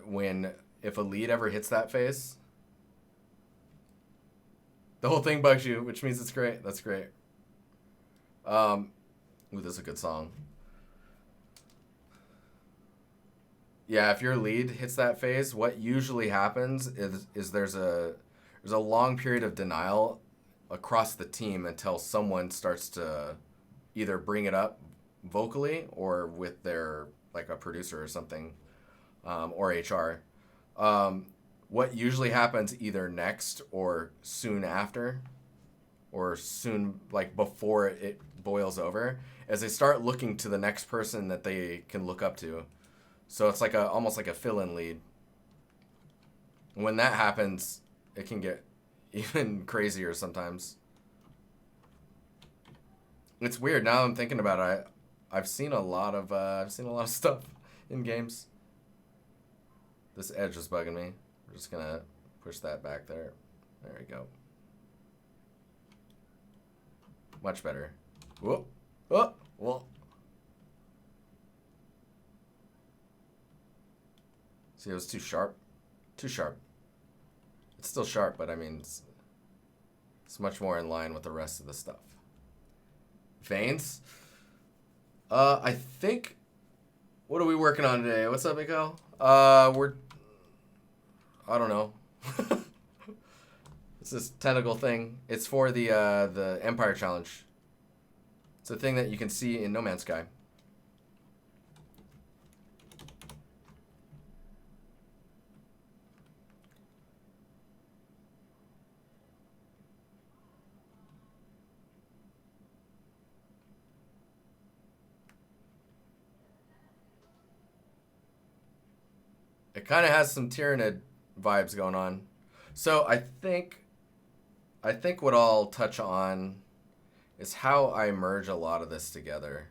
if a lead ever hits that phase, the whole thing bugs you, which means it's great. That's great. Ooh, this is a good song. Yeah, if your lead hits that phase, what usually happens is there's a long period of denial across the team until someone starts to either bring it up vocally or with their, like, a producer or something, or HR. What usually happens either next or soon after, or soon, like, before it boils over, is they start looking to the next person that they can look up to. So it's like almost like a fill-in lead. When that happens, it can get even crazier sometimes. It's weird now I'm thinking about it. I've seen a lot of stuff in games. This edge is bugging me. We're just gonna push that back there. There we go. Much better. Whoop. Oh, well. See, it was too sharp. Too sharp. It's still sharp, but I mean, it's much more in line with the rest of the stuff. Veins. I think. What are we working on today? What's up, Miko? I don't know. It's this tentacle thing. It's for the Empire Challenge. It's a thing that you can see in No Man's Sky. It kind of has some Tyranid vibes going on. So I think what I'll touch on is how I merge a lot of this together.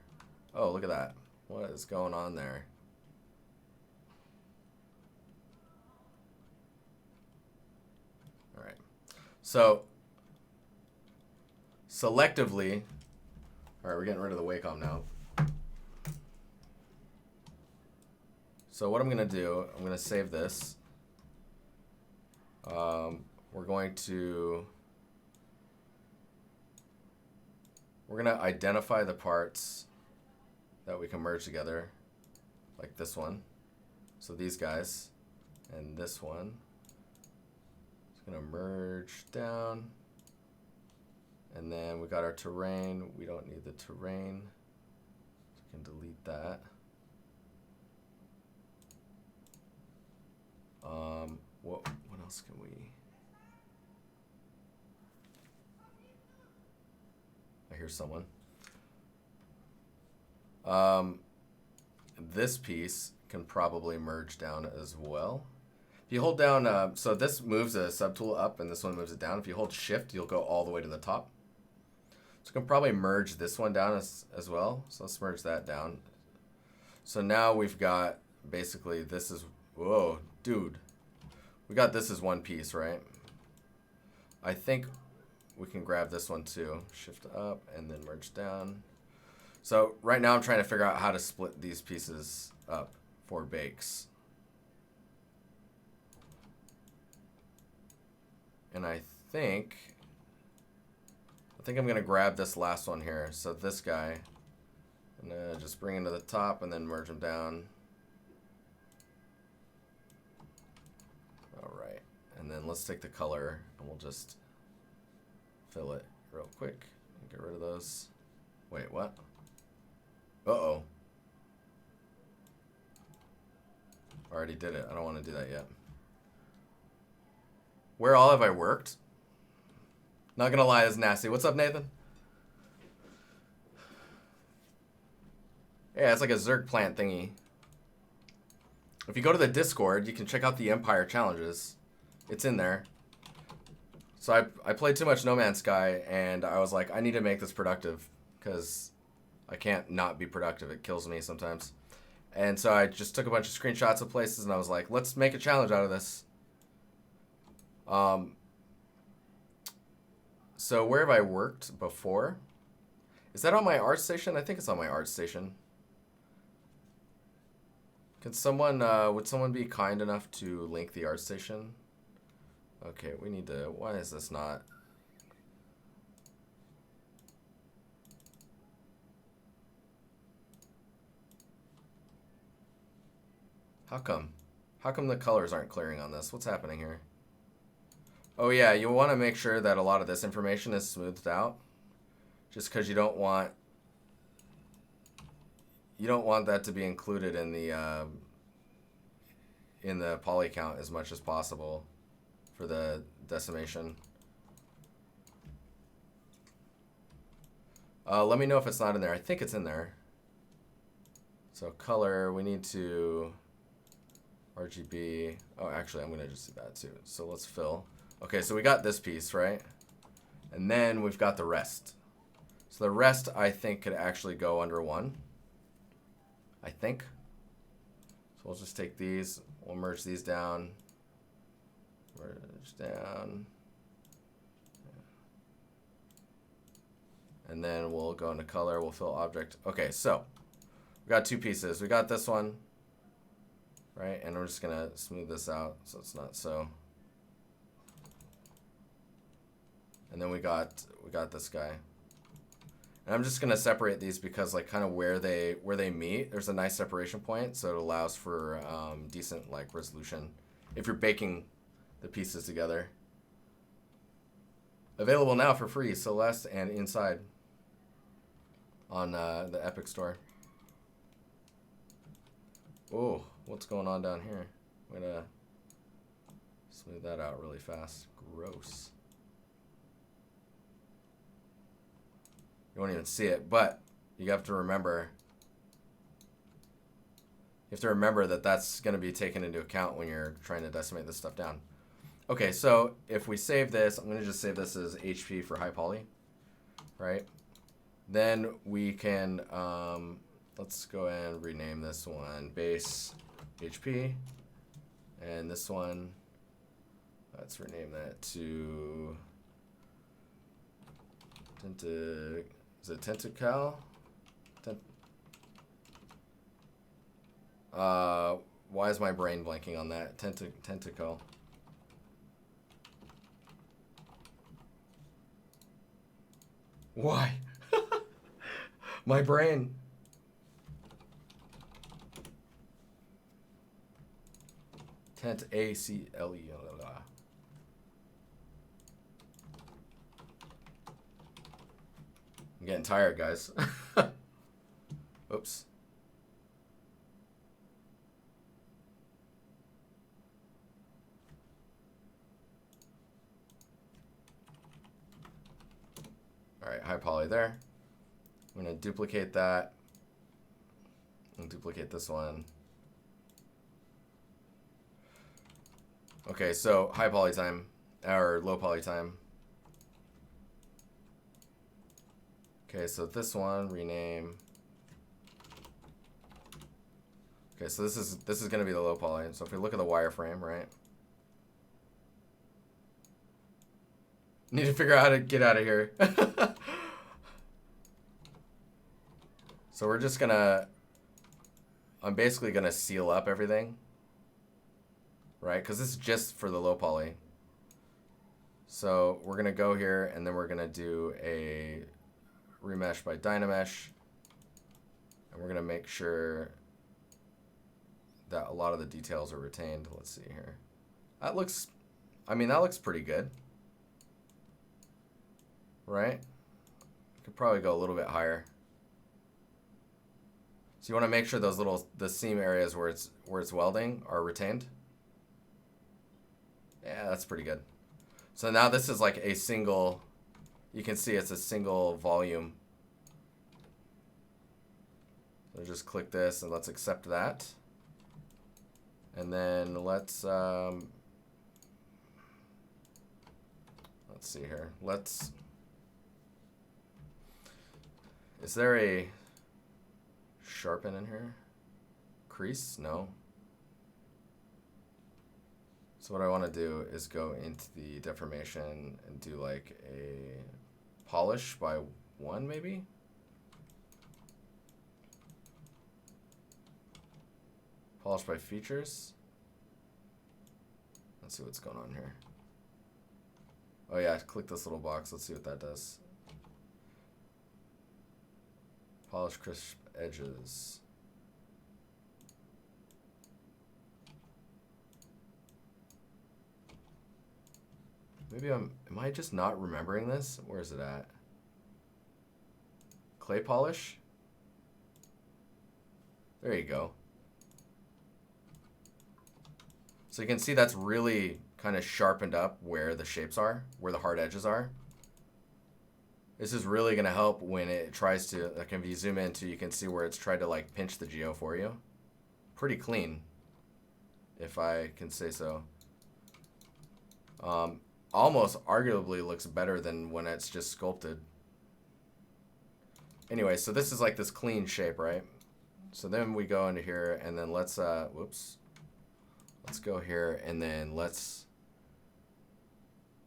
Oh, look at that. What is going on there? All right. So selectively, all right, we're getting rid of the Wacom now. So what I'm going to do, I'm going to save this. We're going to identify the parts that we can merge together, like this one. So these guys and this one. It's going to merge down. And then we got our terrain. We don't need the terrain. So we can delete that. What else can we? I hear someone. This piece can probably merge down as well. If you hold down, so this moves a subtool up and this one moves it down. If you hold shift, you'll go all the way to the top. So you can probably merge this one down as well. So let's merge that down. So now we've got, basically, this is Whoa, dude. We got this as one piece, right? I think we can grab this one too. Shift up and then merge down. So right now I'm trying to figure out how to split these pieces up for bakes. And I think I'm gonna grab this last one here. So this guy, I'm gonna just bring him to the top and then merge him down. All right, and then let's take the color and we'll just fill it real quick and get rid of those. Wait, what? Uh-oh. Already did it. I don't want to do that yet. Where all have I worked? Not gonna lie, it's nasty. What's up, Nathan? Yeah, it's like a Zerg plant thingy. If you go to the Discord, you can check out the Empire challenges. It's in there. So I played too much No Man's Sky, and I was like, I need to make this productive, because I can't not be productive. It kills me sometimes. And so I just took a bunch of screenshots of places, and I was like, let's make a challenge out of this. So where have I worked before? Is that on my art station? I think it's on my art station. Can someone, would someone be kind enough to link the art station? Okay, we need to, why is this not? How come? How come the colors aren't clearing on this? What's happening here? Oh yeah, you want to make sure that a lot of this information is smoothed out. Just because you don't want that to be included in the poly count as much as possible for the decimation. Let me know if it's not in there. I think it's in there. So color, we need to RGB. Oh, actually, I'm gonna just do that too. So let's fill. Okay, so we got this piece, right? And then we've got the rest. So the rest, I think, could actually go under one. I think. So we'll just take these. We'll merge these down. Merge down. And then we'll go into color. We'll fill object. Okay, so we got two pieces. We got this one, right? And we're just gonna smooth this out so it's not so. And then we got this guy. And I'm just gonna separate these because like kind of where they meet, there's a nice separation point, so it allows for decent like resolution if you're baking the pieces together. Available now for free, Celeste and Inside on the Epic Store. Oh, what's going on down here? I'm gonna smooth that out really fast. Gross. You won't even see it, but you have to remember. You have to remember that that's going to be taken into account when you're trying to decimate this stuff down. Okay, so if we save this, I'm going to just save this as HP for Highpoly, right? Then we can, let's go ahead and rename this one base HP, and this one, let's rename that to is it Tentacle? Why is my brain blanking on that? Tentacle. Why? My brain. Tentacle. I'm getting tired, guys. Oops. All right, Highpoly there. I'm going to duplicate that and duplicate this one. Okay, so Highpoly time, or Lowpoly time. Okay, so this one, rename Okay, so this is going to be the low poly. So if we look at the wireframe, right? Need to figure out how to get out of here. So we're just gonna, I'm basically gonna seal up everything, right? Because this is just for the low poly. So we're gonna go here and then we're gonna do a remesh by Dynamesh, and we're gonna make sure that a lot of the details are retained. Let's see here. That looks, I mean, that looks pretty good, right? Could probably go a little bit higher. So you want to make sure those the seam areas where it's welding are retained. Yeah, that's pretty good. So now this is like a single, you can see it's a single volume. So just click this and let's accept that. And then let's see here. Is there a sharpen in here? Crease? No. So what I want to do is go into the deformation and do like a polish by 1 maybe? Polish by features. Let's see what's going on here. Oh yeah, click this little box. Let's see what that does. Polish crisp edges. Maybe am I just not remembering this? Where is it at? Clay polish? There you go. So you can see that's really kind of sharpened up where the shapes are, where the hard edges are. This is really going to help when it tries to, like if you zoom into, you can see where it's tried to like pinch the geo for you. Pretty clean, if I can say so. Almost arguably looks better than when it's just sculpted. Anyway, so this is like this clean shape, right? So then we go into here and then let's, whoops. Let's go here and then let's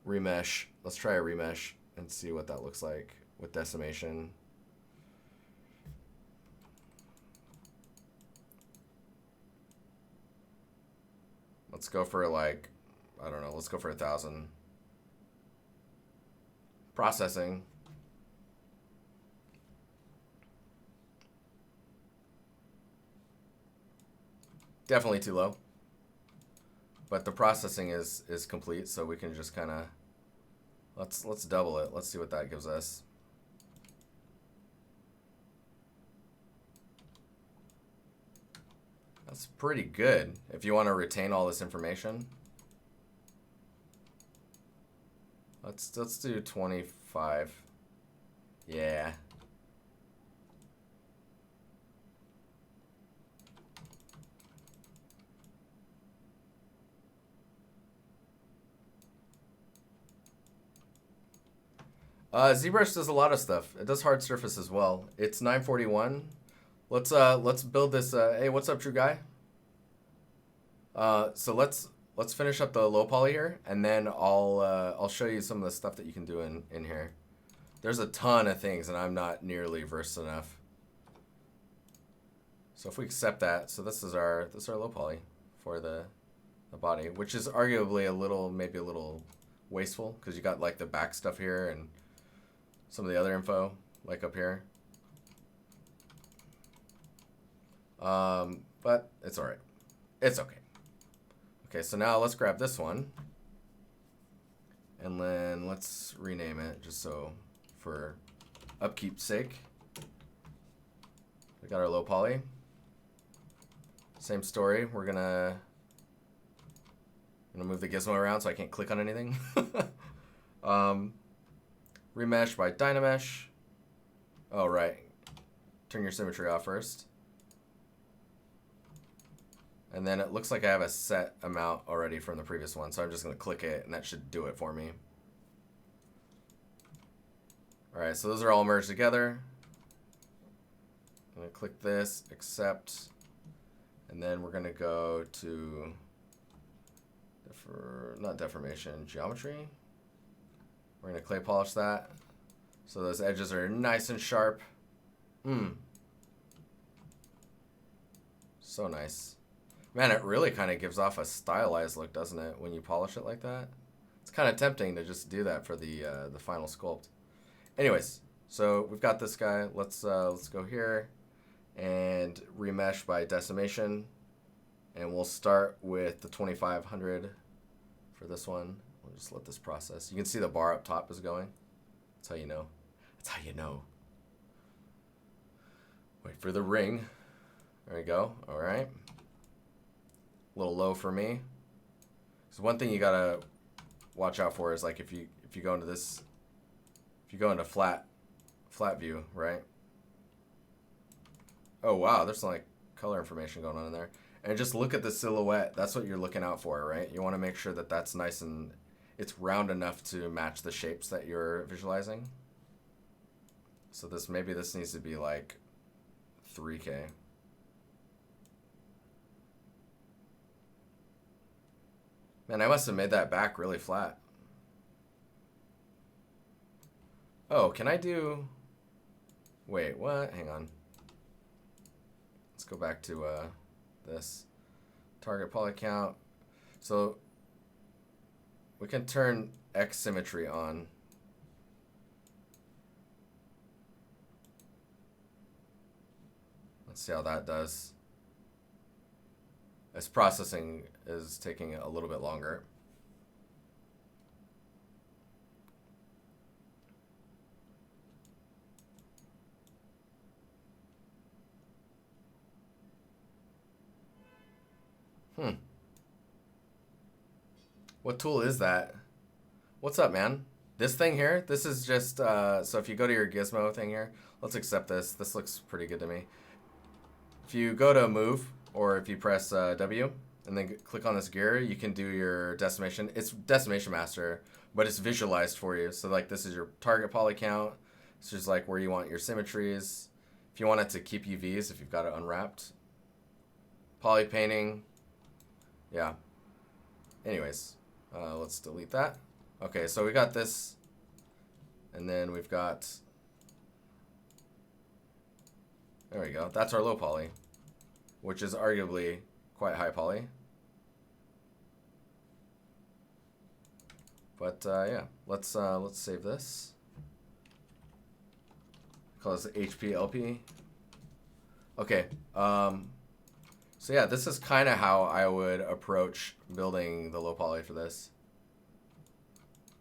remesh. Let's try a remesh and see what that looks like with decimation. Let's go for like, I don't know, let's go for 1,000. Processing. Definitely too low. But the processing is complete, so we can just kind of, let's double it. Let's see what that gives us. That's pretty good if you want to retain all this information. Let's do 25. Yeah. ZBrush does a lot of stuff. It does hard surface as well. It's 941. Let's build this. Hey, what's up, True Guy? So let's finish up the low poly here, and then I'll show you some of the stuff that you can do in here. There's a ton of things, and I'm not nearly versed enough. So if we accept that, so this is our low poly for the body, which is arguably maybe a little wasteful because you got like the back stuff here and some of the other info like up here. But it's all right. It's okay. Okay, so now let's grab this one and then let's rename it just so for upkeep's sake. We got our low poly. Same story. We're gonna move the gizmo around so I can't click on anything. Remesh by Dynamesh. Oh, right. Turn your symmetry off first. And then it looks like I have a set amount already from the previous one, so I'm just going to click it, and that should do it for me. All right, so those are all merged together. I'm going to click this, accept, And then we're gonna go to not deformation, geometry. We're gonna clay polish that so those edges are nice and sharp. So nice. Man, it really kind of gives off a stylized look, doesn't it, when you polish it like that? It's kind of tempting to just do that for the final sculpt. Anyways, so we've got this guy. Let's go here and remesh by decimation, and we'll start with the 2500 for this one. We'll just let this process. You can see the bar up top is going. That's how you know. That's how you know. Wait for the ring. There we go. All right. A little low for me. So one thing you gotta watch out for is like if you go into this, if you go into flat view, right? Oh wow, there's some like color information going on in there. And just look at the silhouette. That's what you're looking out for, right? You want to make sure that that's nice and it's round enough to match the shapes that you're visualizing. So maybe this needs to be like 3K. Man, I must have made that back really flat. Oh, can I do... Wait, what? Hang on. Let's go back to this. Target poly count. So we can turn X symmetry on. Let's see how that does. This processing is taking a little bit longer. What tool is that? What's up, man? This thing here, this is just, so if you go to your gizmo thing here, let's accept this. This looks pretty good to me. If you go to move, or if you press W, and then click on this gear, you can do your decimation. It's Decimation Master, but it's visualized for you. So like this is your target poly count. It's just like where you want your symmetries. If you want it to keep UVs, if you've got it unwrapped. Poly painting. Yeah. Anyways, let's delete that. Okay, so we got this. And then we've got, there we go. That's our low poly, which is arguably quite high poly. But yeah, let's save this. Call this HPLP. Okay. So yeah, this is kind of how I would approach building the low poly for this.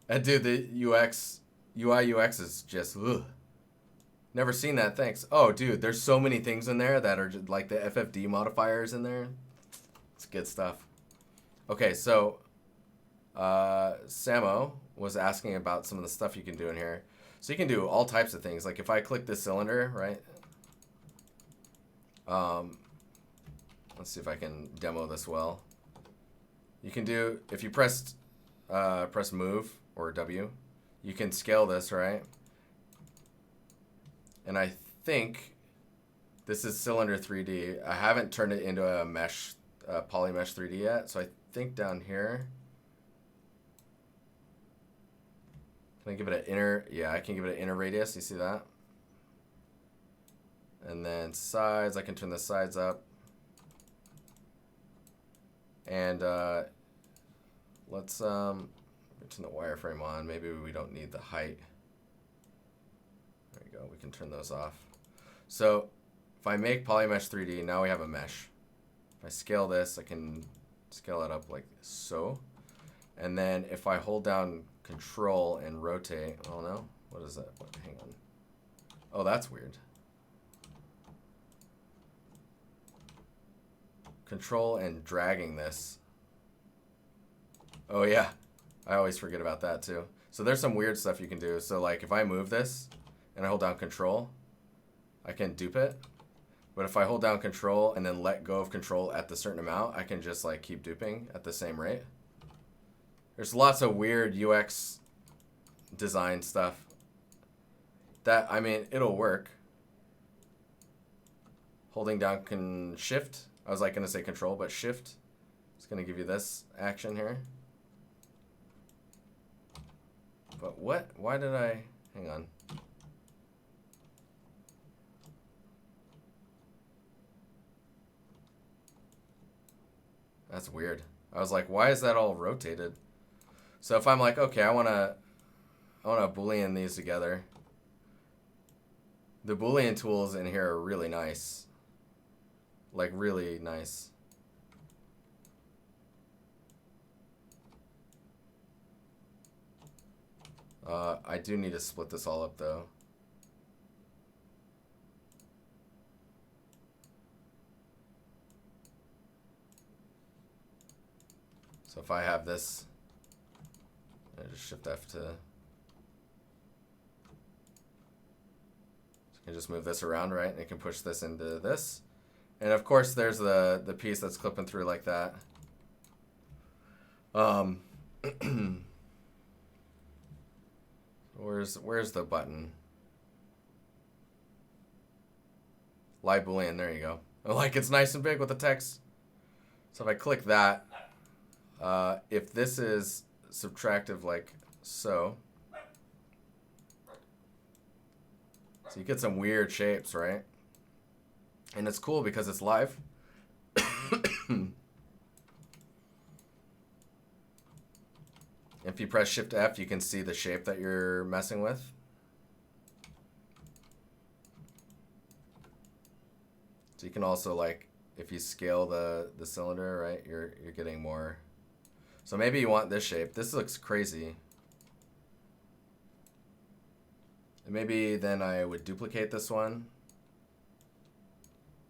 And dude, the UI UX is just ugh. Never seen that. Thanks. Oh, dude, there's so many things in there that are just like the FFD modifiers in there. It's good stuff. Okay, so Samo was asking about some of the stuff you can do in here. So you can do all types of things. Like if I click this cylinder, right? Let's see if I can demo this well. You can do, if you press move or W, you can scale this, right? And I think this is cylinder 3D. I haven't turned it into a mesh, poly mesh 3D yet. So I think down here, can I give it an inner? Yeah, I can give it an inner radius. You see that? And then sides, I can turn the sides up. And let's turn the wireframe on. Maybe we don't need the height. There we go. We can turn those off. So if I make polymesh 3D, now we have a mesh. If I scale this, I can scale it up like so. And then if I hold down Control and rotate, oh no, what is that? Hang on. Oh, that's weird. Control and dragging this. Oh yeah, I always forget about that too. So there's some weird stuff you can do. So like if I move this and I hold down Control, I can dupe it. But if I hold down Control and then let go of Control at the certain amount, I can just like keep duping at the same rate. There's lots of weird UX design stuff that, I mean, it'll work. Holding down Shift, I was like gonna say control, but shift is gonna give you this action here. But what? Why did I? Hang on. That's weird. I was like, why is that all rotated? So if I'm like, okay, I wanna Boolean these together. The Boolean tools in here are really nice. Like really nice. I do need to split this all up though. So if I have this, I just shift F to, so I can just move this around, right? And it can push this into this. And of course there's the piece that's clipping through like that. Where's the button? Live Boolean, there you go. Like it's nice and big with the text. So if I click that, if this is subtractive like so you get some weird shapes, right? And it's cool because it's live. If you press Shift F, you can see the shape that you're messing with. So you can also, like, if you scale the cylinder, right, you're getting more. So maybe you want this shape. This looks crazy. And maybe then I would duplicate this one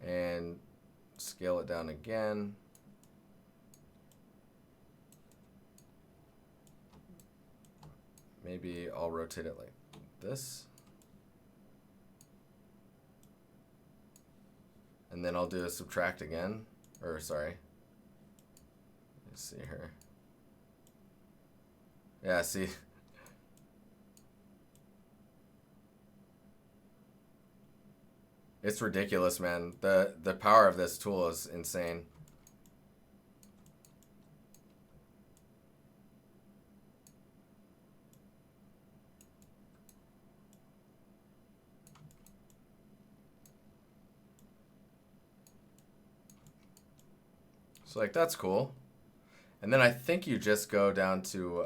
and scale it down again. Maybe I'll rotate it like this. And then I'll do a subtract again. Or sorry. Let's see here. Yeah, see. It's ridiculous, man. The power of this tool is insane. So like that's cool. And then I think you just go down to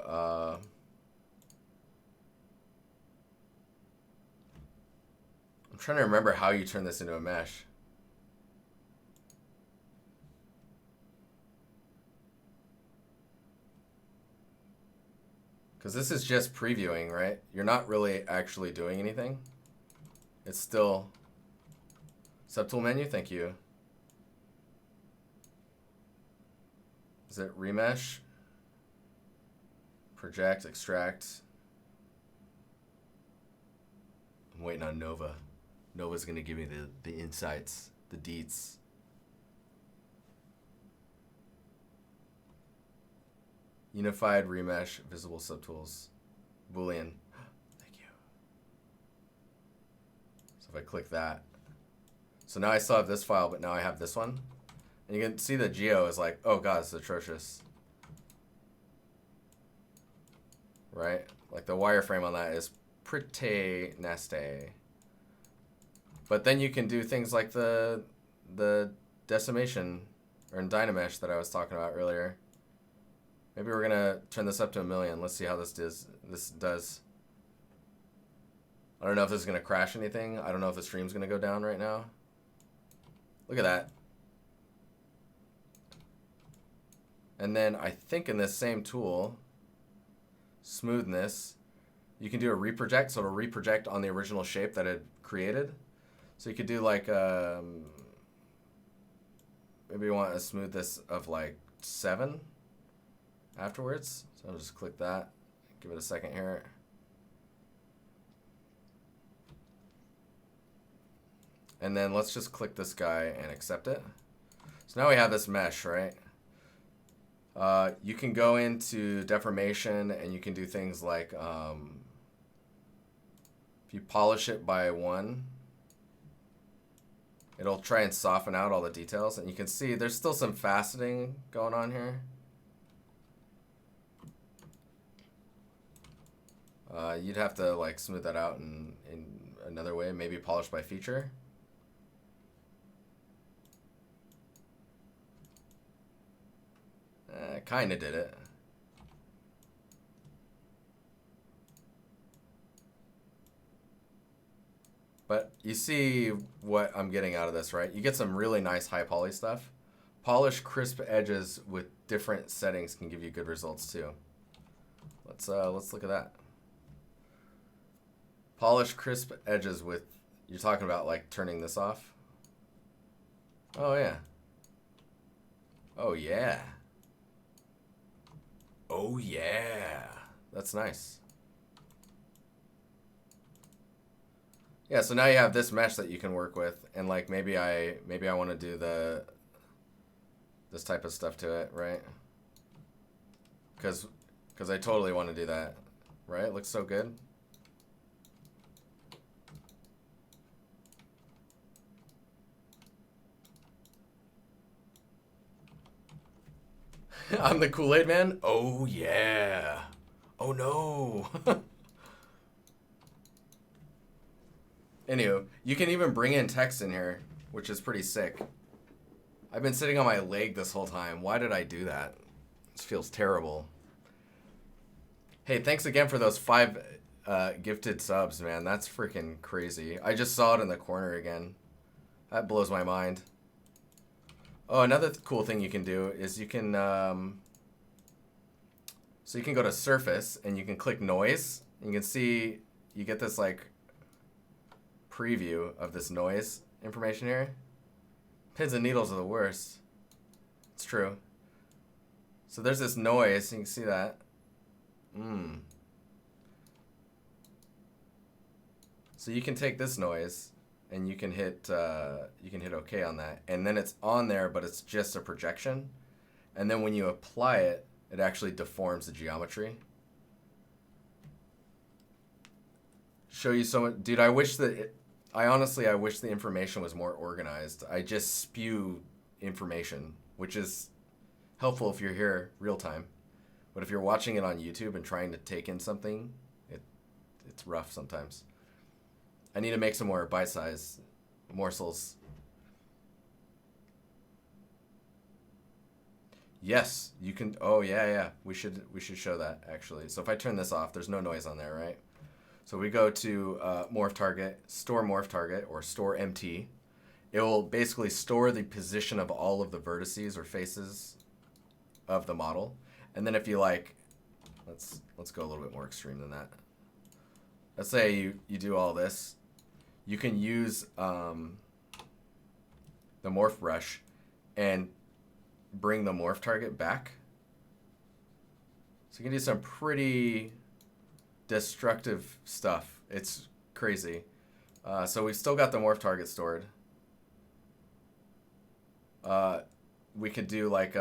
I'm trying to remember how you turn this into a mesh. Because this is just previewing, right? You're not really actually doing anything. It's still subtool menu, thank you. Is it remesh? Project, extract. I'm waiting on Nova. Nova's gonna give me the insights, the deets. Unified remesh, visible subtools, Boolean. Thank you. So if I click that, so now I still have this file, but now I have this one. And you can see the geo is like, oh god, it's atrocious. Right? Like the wireframe on that is pretty nasty. But then you can do things like the decimation or Dynamesh that I was talking about earlier. Maybe we're gonna turn this up to 1,000,000. Let's see how this does. I don't know if this is gonna crash anything. I don't know if the stream's gonna go down right now. Look at that. And then I think in this same tool, smoothness, you can do a reproject, so it'll reproject on the original shape that it created. So you could do like, maybe you want a smoothness of like 7 afterwards. So I'll just click that, give it a second here. And then let's just click this guy and accept it. So now we have this mesh, right? You can go into deformation and you can do things like, if you polish it by 1, it'll try and soften out all the details, and you can see there's still some faceting going on here. You'd have to like smooth that out in another way, maybe polish by feature. Kinda did it. But you see what I'm getting out of this, right? You get some really nice high poly stuff. Polish crisp edges with different settings can give you good results too. Let's look at that. Polish crisp edges with, you're talking about like turning this off? Oh yeah. Oh yeah. Oh yeah. That's nice. Yeah, so now you have this mesh that you can work with, and like maybe I want to do this type of stuff to it, right? Because I totally want to do that, right? It looks so good. I'm the Kool-Aid man? Oh yeah. Oh no. Anywho, you can even bring in text in here, which is pretty sick. I've been sitting on my leg this whole time. Why did I do that? This feels terrible. Hey, thanks again for those 5 gifted subs, man. That's freaking crazy. I just saw it in the corner again. That blows my mind. Oh, another cool thing you can do is you can, so you can go to surface and you can click noise. And you can see, you get this like preview of this noise information here. Pins and needles are the worst. It's true. So there's this noise, you can see that. So you can take this noise and you can hit OK on that, and then it's on there, but it's just a projection. And then when you apply it, it actually deforms the geometry. Show you so much, dude. I wish that I wish the information was more organized. I just spew information, which is helpful if you're here real time. But if you're watching it on YouTube and trying to take in something, it's rough sometimes. I need to make some more bite-sized morsels. Yes, you can. Oh yeah. We should show that actually. So if I turn this off, there's no noise on there, right? So we go to morph target, store morph target, or store MT. It will basically store the position of all of the vertices or faces of the model. And then if you like, let's go a little bit more extreme than that. Let's say you do all this. You can use the morph brush and bring the morph target back. So you can do some pretty destructive stuff. It's crazy. So we've still got the morph target stored. We could do like,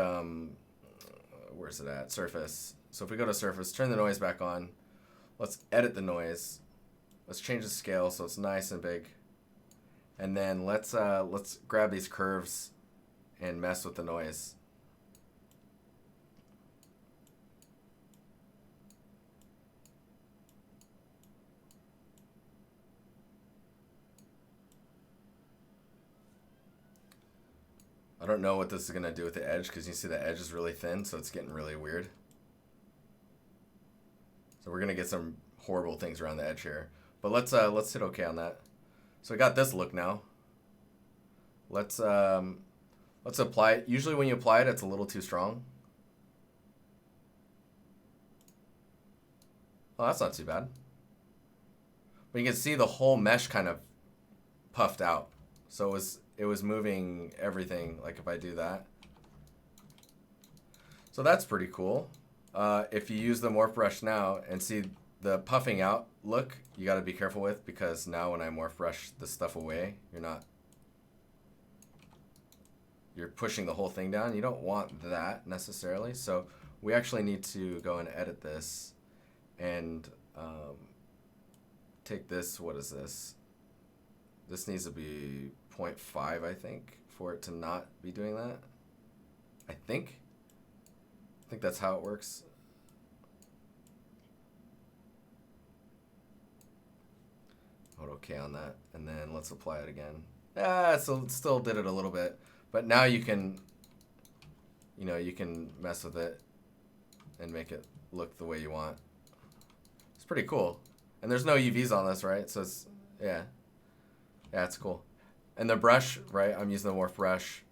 where's it at? Surface. So if we go to surface, turn the noise back on. Let's edit the noise. Let's change the scale so it's nice and big. And then let's grab these curves and mess with the noise. I don't know what this is going to do with the edge, because you see the edge is really thin, so it's getting really weird. So we're going to get some horrible things around the edge here. But let's hit OK on that. So we got this look now. Let's apply it. Usually when you apply it, it's a little too strong. Oh, that's not too bad. But you can see the whole mesh kind of puffed out. So it was moving everything, like if I do that. So that's pretty cool. If you use the morph brush now and see the puffing out look, you got to be careful with, because now when I morph brush this stuff away, you're pushing the whole thing down. You don't want that necessarily. So we actually need to go and edit this and take this. What is this? This needs to be 0.5, I think, for it to not be doing that. I think that's how it works. Hold OK on that, and then let's apply it again. So it still did it a little bit, but now you can, you can mess with it and make it look the way you want. It's pretty cool. And there's no UVs on this, right? So it's, yeah, it's cool. And the brush, right? I'm using the Morph brush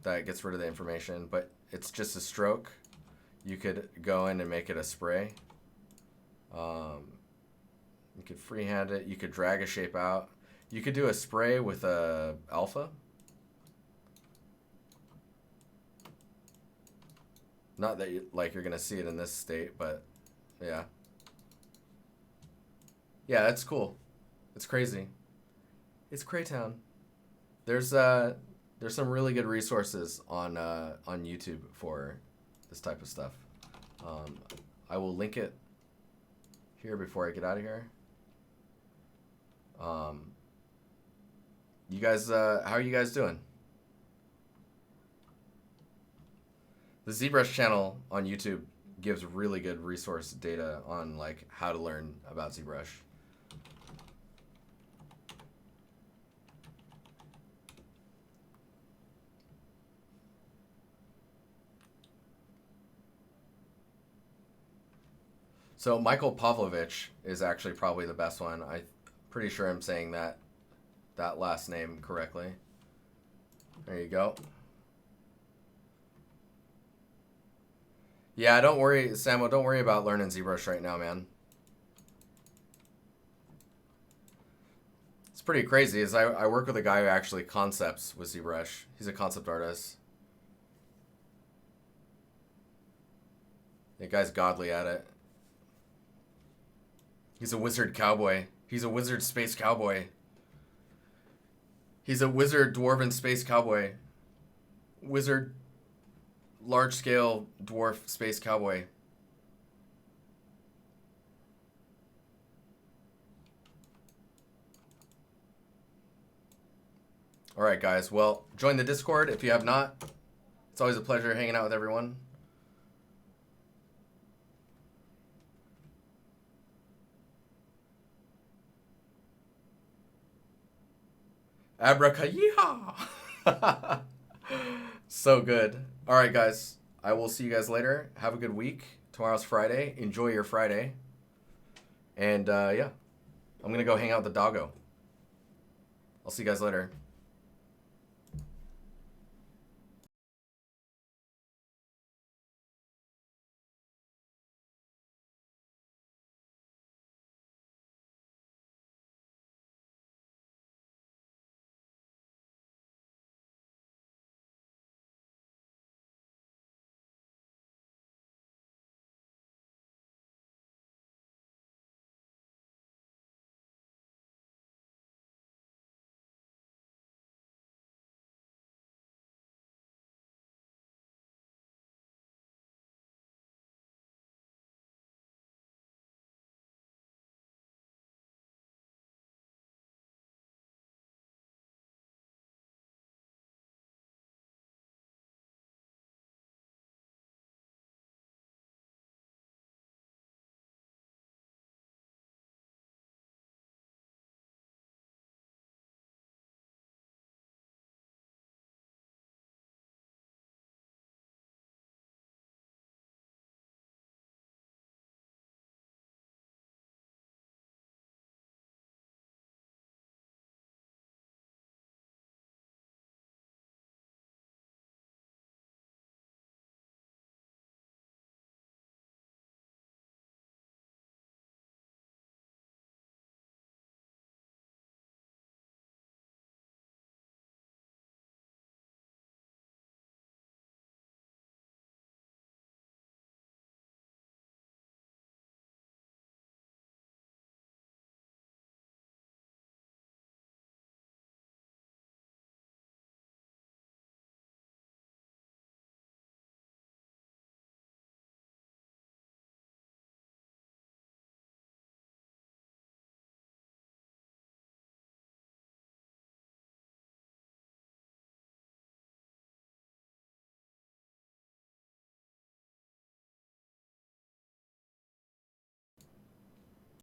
that gets rid of the information, but it's just a stroke. You could go in and make it a spray. You could freehand it. You could drag a shape out. You could do a spray with a alpha. Not that you're gonna see it in this state, but yeah. Yeah, that's cool. It's crazy. It's Craytown. There's some really good resources on YouTube for this type of stuff. I will link it here before I get out of here. You guys, how are you guys doing? The ZBrush channel on YouTube gives really good resource data on like how to learn about ZBrush. So Michael Pavlovich is actually probably the best one. I'm pretty sure I'm saying that last name correctly. There you go. Yeah, don't worry, Samo, don't worry about learning ZBrush right now, man. It's pretty crazy, is I work with a guy who actually concepts with ZBrush. He's a concept artist. The guy's godly at it. He's a wizard cowboy. He's a wizard space cowboy. He's a wizard dwarven space cowboy. Wizard large-scale dwarf space cowboy. All right, guys. Well, join the Discord if you have not. It's always a pleasure hanging out with everyone. Abracadabra. So good. All right, guys. I will see you guys later. Have a good week. Tomorrow's Friday. Enjoy your Friday. And yeah, I'm going to go hang out with the doggo. I'll see you guys later.